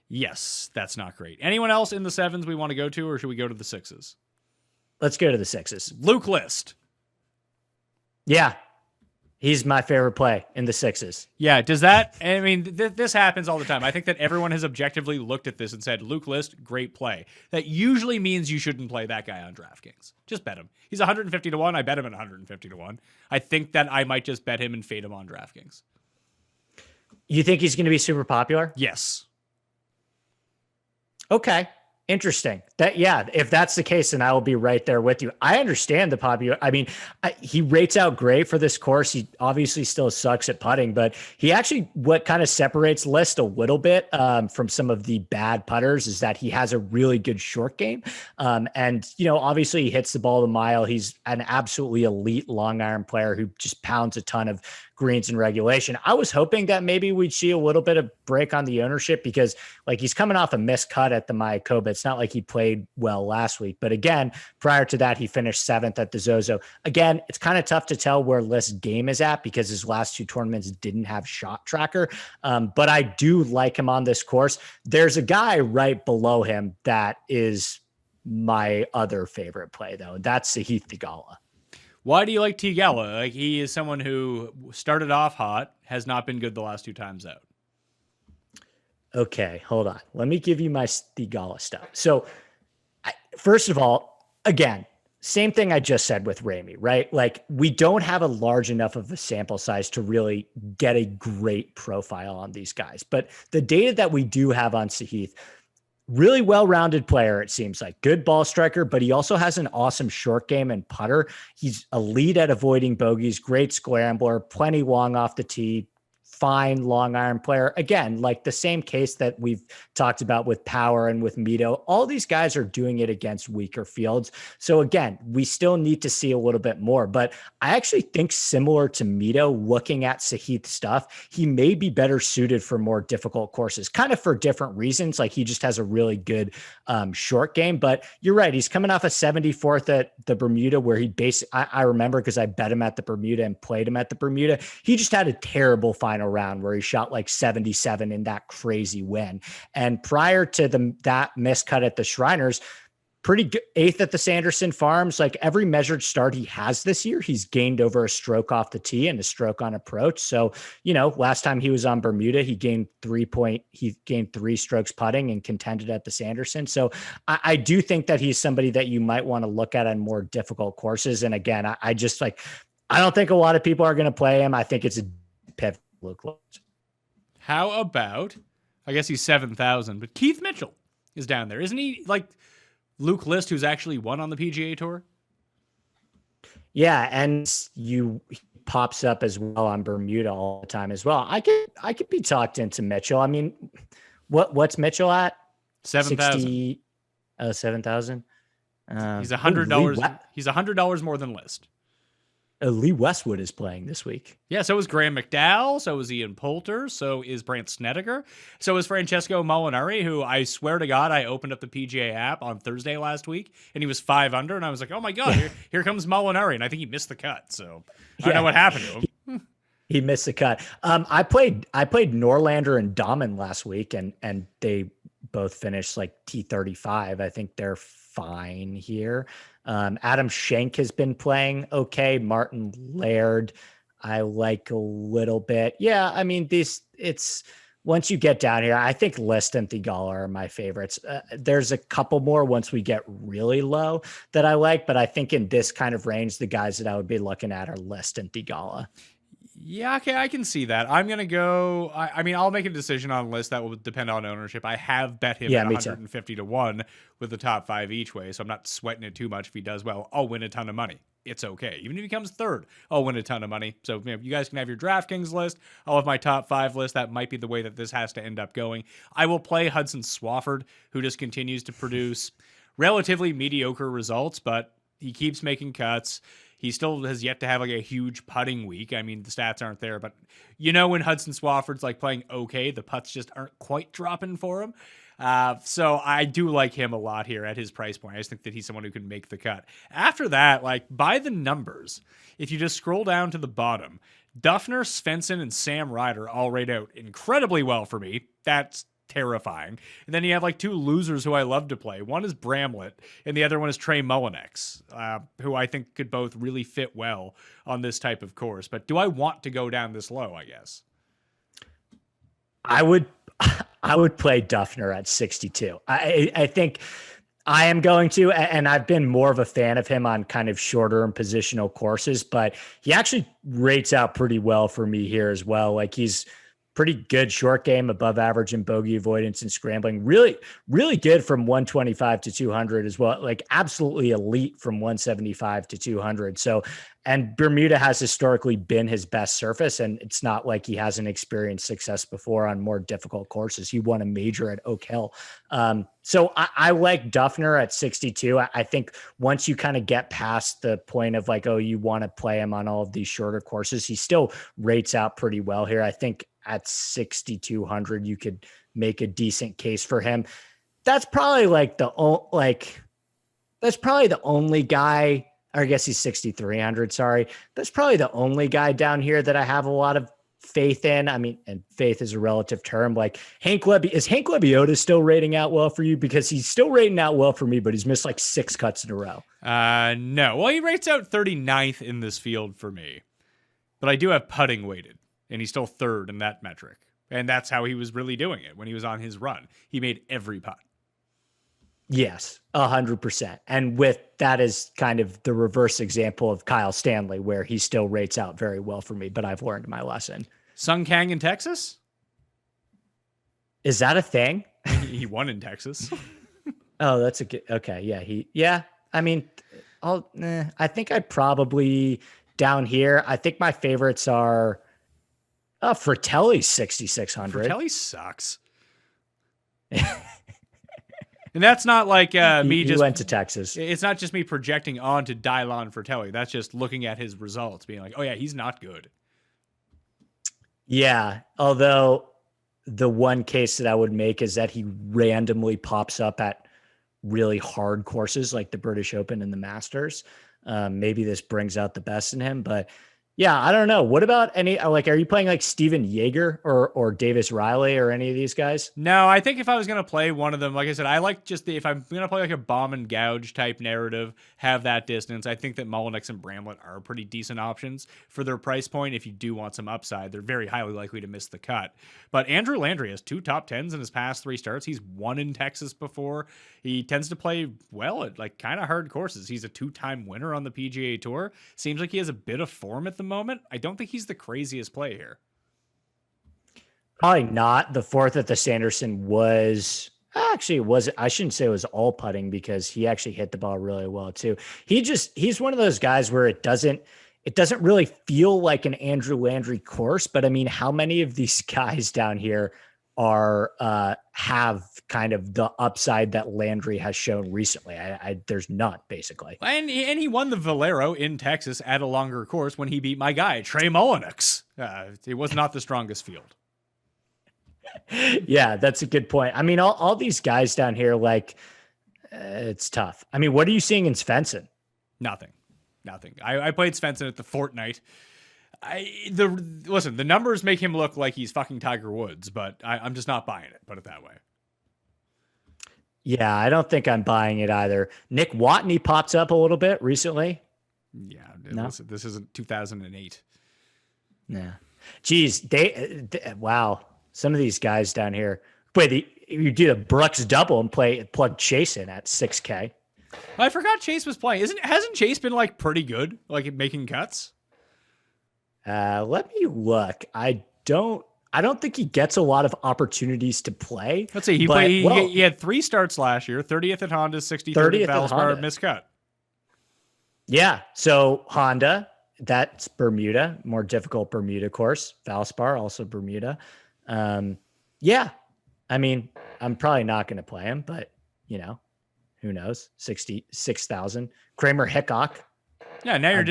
Yes, that's not great. Anyone else in the 7s we want to go to, or should we go to the 6s? Let's go to the 6s. Luke List. Yeah, he's my favorite play in the 6s. Yeah, does that... I mean, this happens all the time. I think that everyone has objectively looked at this and said, Luke List, great play. That usually means you shouldn't play that guy on DraftKings. Just bet him. He's 150 to 1. I bet him at 150 to 1. I think that I might just bet him and fade him on DraftKings. You think he's going to be super popular? Yes. Okay. Interesting. If that's the case, then I will be right there with you. I understand the popular. I mean, he rates out great for this course. He obviously still sucks at putting, but he actually, what kind of separates List a little bit from some of the bad putters is that he has a really good short game. And, obviously he hits the ball a mile. He's an absolutely elite long iron player who just pounds a ton of greens in regulation. I was hoping that maybe we'd see a little bit of break on the ownership because like he's coming off a missed cut at the Mayakoba. It's not like he played well last week, but again, prior to that, he finished 7th at the Zozo. Again, it's kind of tough to tell where List's game is at because his last 2 tournaments didn't have shot tracker. But I do like him on this course. There's a guy right below him that is my other favorite play though. That's Sahith Theegala. Why do you like Theegala? Like he is someone who started off hot, has not been good the last 2 times out. Okay, hold on. Let me give you my Theegala stuff. So first of all, again, same thing I just said with Ramey, right? Like we don't have a large enough of a sample size to really get a great profile on these guys. But the data that we do have on Sahith, really well-rounded player, it seems like. Good ball striker, but he also has an awesome short game and putter. He's elite at avoiding bogeys, great scrambler, plenty long off the tee, fine long iron player. Again, like the same case that we've talked about with Power and with Mito. All these guys are doing it against weaker fields. So again, we still need to see a little bit more. But I actually think similar to Mito, looking at Sahith's stuff, he may be better suited for more difficult courses, kind of for different reasons. Like he just has a really good short game. But you're right. He's coming off a 74th at the Bermuda where he basically, I remember because I bet him at the Bermuda and played him at the Bermuda. He just had a terrible final round where he shot like 77 in that crazy win. And prior to that miscut at the Shriners, pretty good 8th at the Sanderson Farms. Like every measured start he has this year, he's gained over a stroke off the tee and a stroke on approach. So, you know, last time he was on Bermuda, he gained 3 strokes putting and contended at the Sanderson. So I do think that he's somebody that you might want to look at on more difficult courses. And again, I just like, I don't think a lot of people are going to play him. I think it's a pivot. Luke List. How about, I guess he's 7,000, but Keith Mitchell is down there. Isn't he like Luke List, who's actually won on the PGA Tour? Yeah, and he pops up as well on Bermuda all the time as well. I could be talked into Mitchell. I mean, what's Mitchell at? 7,000. 7,000. He's $100. He's $100 more than List. Lee Westwood is playing this week. Yeah, so is Graham McDowell, so is Ian Poulter, so is Brandt Snedeker, so is Francesco Molinari, who I swear to God, I opened up the PGA app on Thursday last week, and he was 5 under, and I was like, oh my God, here comes Molinari, and I think he missed the cut, so I don't know what happened to him. He missed the cut. I played Norlander and Dahman last week, and they both finished like T35. I think they're fine here. Adam Schenk has been playing okay. Martin Laird, I like a little bit. Yeah, I mean, it's once you get down here, I think List and Theegala are my favorites. There's a couple more once we get really low that I like, but I think in this kind of range, the guys that I would be looking at are List and Theegala. Yeah, okay, I can see that. I'm going to go, I mean, I'll make a decision on List that will depend on ownership. I have bet him at 150 to 1 with the top 5 each way, so I'm not sweating it too much. If he does well, I'll win a ton of money. It's okay. Even if he comes 3rd, I'll win a ton of money. So you guys can have your DraftKings list. I'll have my top 5 list. That might be the way that this has to end up going. I will play Hudson Swafford, who just continues to produce relatively mediocre results, but he keeps making cuts. He still has yet to have like a huge putting week. I mean, the stats aren't there, but you know when Hudson Swafford's like playing okay, the putts just aren't quite dropping for him. So I do like him a lot here at his price point. I just think that he's someone who can make the cut. After that, like by the numbers, if you just scroll down to the bottom, Duffner, Svensson, and Sam Ryder all rate out incredibly well for me. That's terrifying. And then you have like 2 losers who I love to play. One is Bramlett, and the other one is Trey Mullinex, who I think could both really fit well on this type of course. But do I want to go down this low, I guess? I would play Duffner at 62. I think I am going to, and I've been more of a fan of him on kind of shorter and positional courses, but he actually rates out pretty well for me here as well. Like he's pretty good short game, above average in bogey avoidance and scrambling. Really, really good from 125 to 200 as well. Like absolutely elite from 175 to 200. So, and Bermuda has historically been his best surface, and it's not like he hasn't experienced success before on more difficult courses. He won a major at Oak Hill. So I like Duffner at 62. I think once you kind of get past the point of like, oh, you want to play him on all of these shorter courses, he still rates out pretty well here. I think at 6,200, you could make a decent case for him. That's probably like that's probably the only guy, or I guess he's 6,300. Sorry. That's probably the only guy down here that I have a lot of faith in. I mean, and faith is a relative term. Like Hank Lebioda still rating out well for you? Because he's still rating out well for me, but he's missed like 6 cuts in a row. No. Well, he rates out 39th in this field for me, but I do have putting weighted, and he's still 3rd in that metric. And that's how he was really doing it when he was on his run. He made every putt. Yes, 100%. And with that is kind of the reverse example of Kyle Stanley, where he still rates out very well for me, but I've learned my lesson. Sung Kang in Texas? Is that a thing? He won in Texas. Oh, that's a good, okay. Yeah. I mean, I think I'd probably down here. I think my favorites are Fratelli's 6,600. Fratelli sucks. And that's not like me just went to Texas. It's not just me projecting onto Dylan Fratelli. That's just looking at his results, being like, oh yeah, he's not good. Yeah. Although the one case that I would make is that he randomly pops up at really hard courses like the British Open and the Masters. Maybe this brings out the best in him, but yeah, I don't know. What about any, like, are you playing like Steven Yeager or Davis Riley or any of these guys? No, I think if I was going to play one of them, like I said, I like just if I'm going to play like a bomb and gouge type narrative, have that distance. I think that Mullenix and Bramlett are pretty decent options for their price point. If you do want some upside, they're very highly likely to miss the cut. But Andrew Landry has 2 top 10s in his past 3 starts. He's won in Texas before. He tends to play well at like kind of hard courses. He's a 2-time winner on the PGA Tour. Seems like he has a bit of form at the moment. I don't think he's the craziest play here. Probably not. The 4th at the Sanderson was I shouldn't say it was all putting, because he actually hit the ball really well too. He's one of those guys where it doesn't really feel like an Andrew Landry course, but I mean, how many of these guys down here have kind of the upside that Landry has shown recently? There's none, basically. And he won the Valero in Texas at a longer course when he beat my guy, Trey Mullenix. It was not the strongest field. Yeah, that's a good point. I mean, all these guys down here, like, it's tough. I mean, what are you seeing in Svensson? Nothing. I played Svensson at the Fortnite. Listen, the numbers make him look like he's fucking Tiger Woods, but I'm just not buying it, put it that way. Yeah, I don't think I'm buying it either. Nick Watney popped up a little bit recently. Yeah, no? This isn't 2008. Yeah. Geez, wow. Some of these guys down here. You do a Brooks double and plug Chase in at 6K. I forgot Chase was playing. Hasn't Chase been like pretty good, like making cuts? Let me look. I don't think he gets a lot of opportunities to play. Let's see. He had 3 starts last year: 30th at Honda, 63rd at Valspar, miscut. Yeah. So Honda, that's Bermuda, more difficult Bermuda course. Valspar, also Bermuda. Yeah. I mean, I'm probably not going to play him, but who knows? 66,000. Kramer Hickok. Yeah, now you're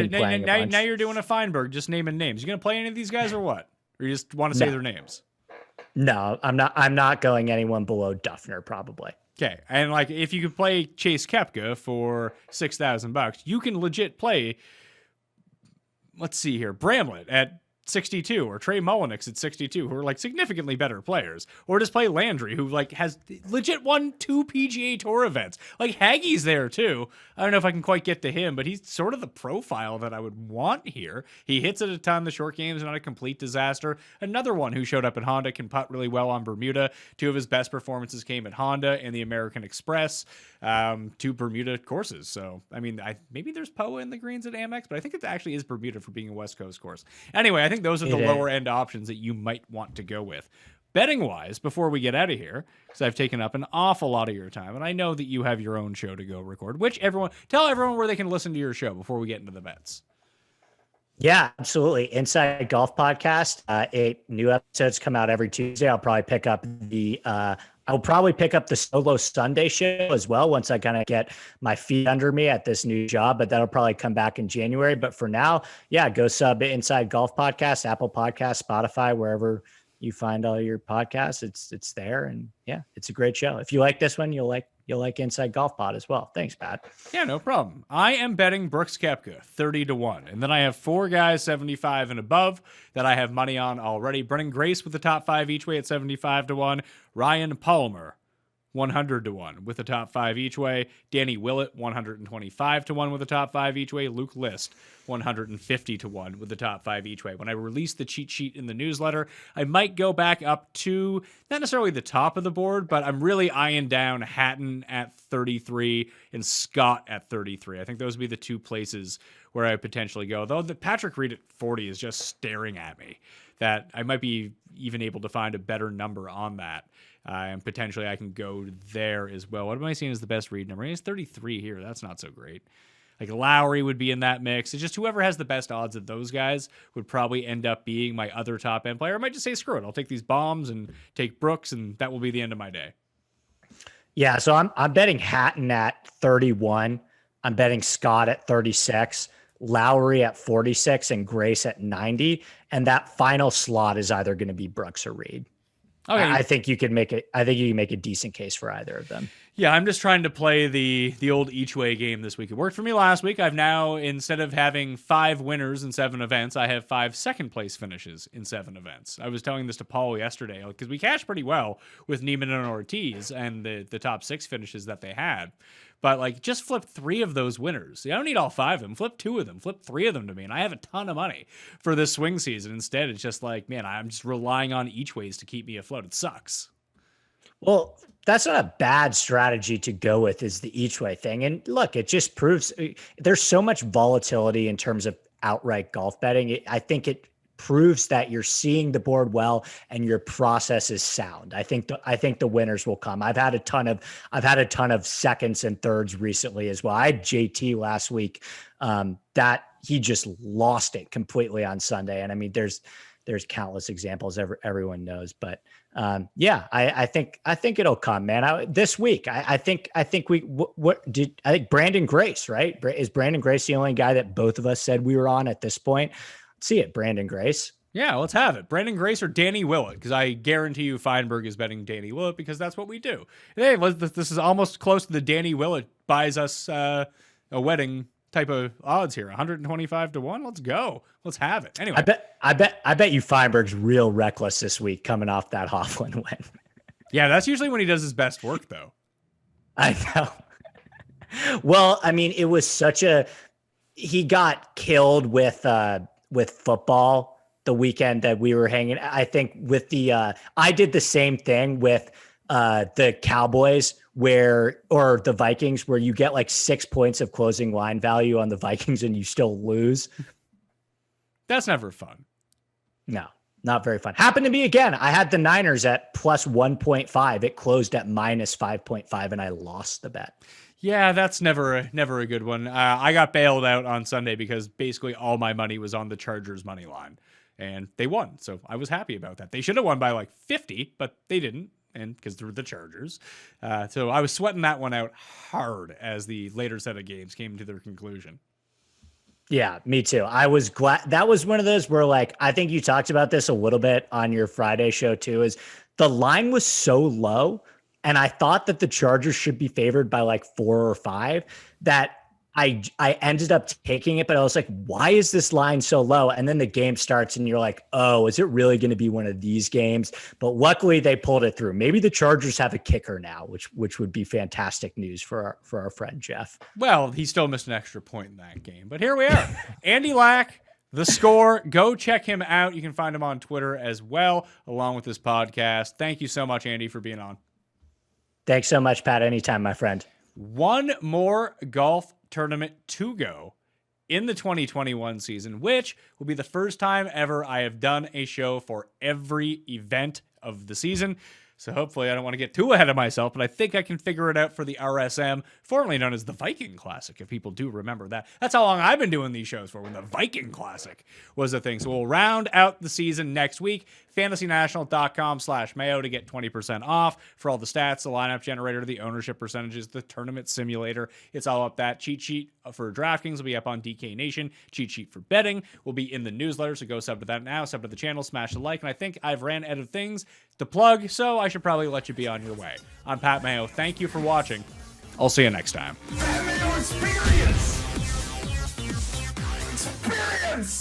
doing a Feinberg, just naming names. You gonna play any of these guys or what? Or you just want to say their names? No, I'm not going anyone below Duffner, probably. Okay, and like if you could play Chase Koepka for $6,000, you can legit play. Let's see here, Bramlett at 62 or Trey Mullenix at 62, who are like significantly better players, or just play Landry, who like has legit won 2 PGA Tour events. Like Haggie's there too. I don't know if I can quite get to him, but he's sort of the profile that I would want here. He hits it a ton. The short game is not a complete disaster. Another one who showed up at Honda, can putt really well on Bermuda. 2 of his best performances came at Honda and the American Express, 2 Bermuda courses. So I mean, maybe there's Poa in the greens at Amex, but I think it actually is Bermuda for being a West Coast course. Anyway, I think think those are the lower end options that you might want to go with. Betting wise, before we get out of here, because I've taken up an awful lot of your time, and I know that you have your own show to go record, tell everyone where they can listen to your show before we get into the bets. Yeah, absolutely. Inside Golf Podcast. 8 new episodes come out every Tuesday. I'll probably pick up the Solo Sunday show as well once I kind of get my feet under me at this new job, but that'll probably come back in January. But for now, yeah, go sub Inside Golf Podcast, Apple Podcast, Spotify, wherever you find all your podcasts. It's there, and yeah, it's a great show. If you like this one, you'll like Inside Golf Pod as well. Thanks, Pat. Yeah, no problem. I am betting Brooks Koepka 30-1, and then I have 4 guys 75 and above that I have money on already. Brennan Grace with the top 5 each way at 75-1. Ryan Palmer 100-1 with the top 5 each way. Danny Willett 125-1 with the top 5 each way. Luke List 150-1 with the top 5 each way. When I release the cheat sheet in the newsletter, I might go back up to not necessarily the top of the board, but I'm really eyeing down Hatton at 33 and Scott at 33. I think those would be the 2 places where I potentially go. Though the Patrick Reed at 40 is just staring at me. That I might be even able to find a better number on that. And potentially I can go there as well. What am I seeing as the best Reed number? He's 33 here. That's not so great. Like Lowry would be in that mix. It's just whoever has the best odds of those guys would probably end up being my other top end player. I might just say, screw it. I'll take these bombs and take Brooks, and that will be the end of my day. Yeah, so I'm betting Hatton at 31. I'm betting Scott at 36. Lowry at 46 and Grace at 90. And that final slot is either going to be Brooks or Reed. Okay. I think you can make a decent case for either of them. Yeah, I'm just trying to play the old each way game this week. It worked for me last week. I've now, instead of having 5 winners in 7 events, I have 5 second place finishes in 7 events. I was telling this to Paul yesterday because we cashed pretty well with Neiman and Ortiz and the top 6 finishes that they had. But like, just flip 3 of those winners. You don't need all 5 of them. Flip 2 of them. Flip 3 of them to me, and I have a ton of money for this swing season. Instead, it's just like, man, I'm just relying on each ways to keep me afloat. It sucks. Well, that's not a bad strategy to go with, is the each way thing. And look, it just proves there's so much volatility in terms of outright golf betting. I think it proves that you're seeing the board well and your process is sound. I think the winners will come. I've had a ton of seconds and thirds recently as well. I had JT last week that he just lost it completely on Sunday. And I mean, there's countless examples everyone knows, but yeah, I think it'll come, man. This week, I think Brandon Grace, right? Is Brandon Grace the only guy that both of us said we were on at this point? Let's see it, Brandon Grace. Yeah, let's have it. Brandon Grace or Danny Willett, because I guarantee you Feinberg is betting Danny Willett because that's what we do. Hey, this is almost close to the Danny Willett buys us a wedding type of odds here. 125-1. Let's go. Let's have it. Anyway, I bet you Feinberg's real reckless this week coming off that Hoffman win. Yeah, that's usually when he does his best work, though. I know. Well, I mean, it was he got killed with football the weekend that we were hanging. I think with I did the same thing with the Cowboys or the Vikings, where you get like 6 points of closing line value on the Vikings and you still lose. That's never fun. No, not very fun. Happened to me again. I had the Niners at plus 1.5. It closed at minus 5.5 and I lost the bet. Yeah, that's never a good one. I got bailed out on Sunday because basically all my money was on the Chargers money line, and they won. So I was happy about that. They should have won by like 50, but they didn't, and because they're the Chargers. So I was sweating that one out hard as the later set of games came to their conclusion. Yeah, me too. I was glad. That was one of those where, like, I think you talked about this a little bit on your Friday show too, is the line was so low. And I thought that the Chargers should be favored by like 4 or 5, that I ended up taking it, but I was like, why is this line so low? And then the game starts and you're like, oh, is it really going to be one of these games? But luckily they pulled it through. Maybe the Chargers have a kicker now, which would be fantastic news for our friend Jeff. Well, he still missed an extra point in that game, but here we are. Andy Lack, The Score. Go check him out. You can find him on Twitter as well, along with this podcast. Thank you so much, Andy, for being on. Thanks so much, Pat. Anytime, my friend. One more golf tournament to go in the 2021 season, which will be the first time ever I have done a show for every event of the season. So hopefully I don't want to get too ahead of myself, but I think I can figure it out for the RSM, formerly known as the Viking Classic, if people do remember that. That's how long I've been doing these shows for, when the Viking Classic was a thing. So we'll round out the season next week. FantasyNational.com/Mayo to get 20% off for all the stats, the lineup generator, the ownership percentages, the tournament simulator. It's all up that. Cheat sheet for DraftKings will be up on DK Nation. Cheat sheet for betting will be in the newsletter, so go sub to that now. Sub to the channel, smash the like, and I think I've ran out of things to plug, so I should probably let you be on your way. I'm Pat Mayo. Thank you for watching. I'll see you next time. Fat Mayo Experience!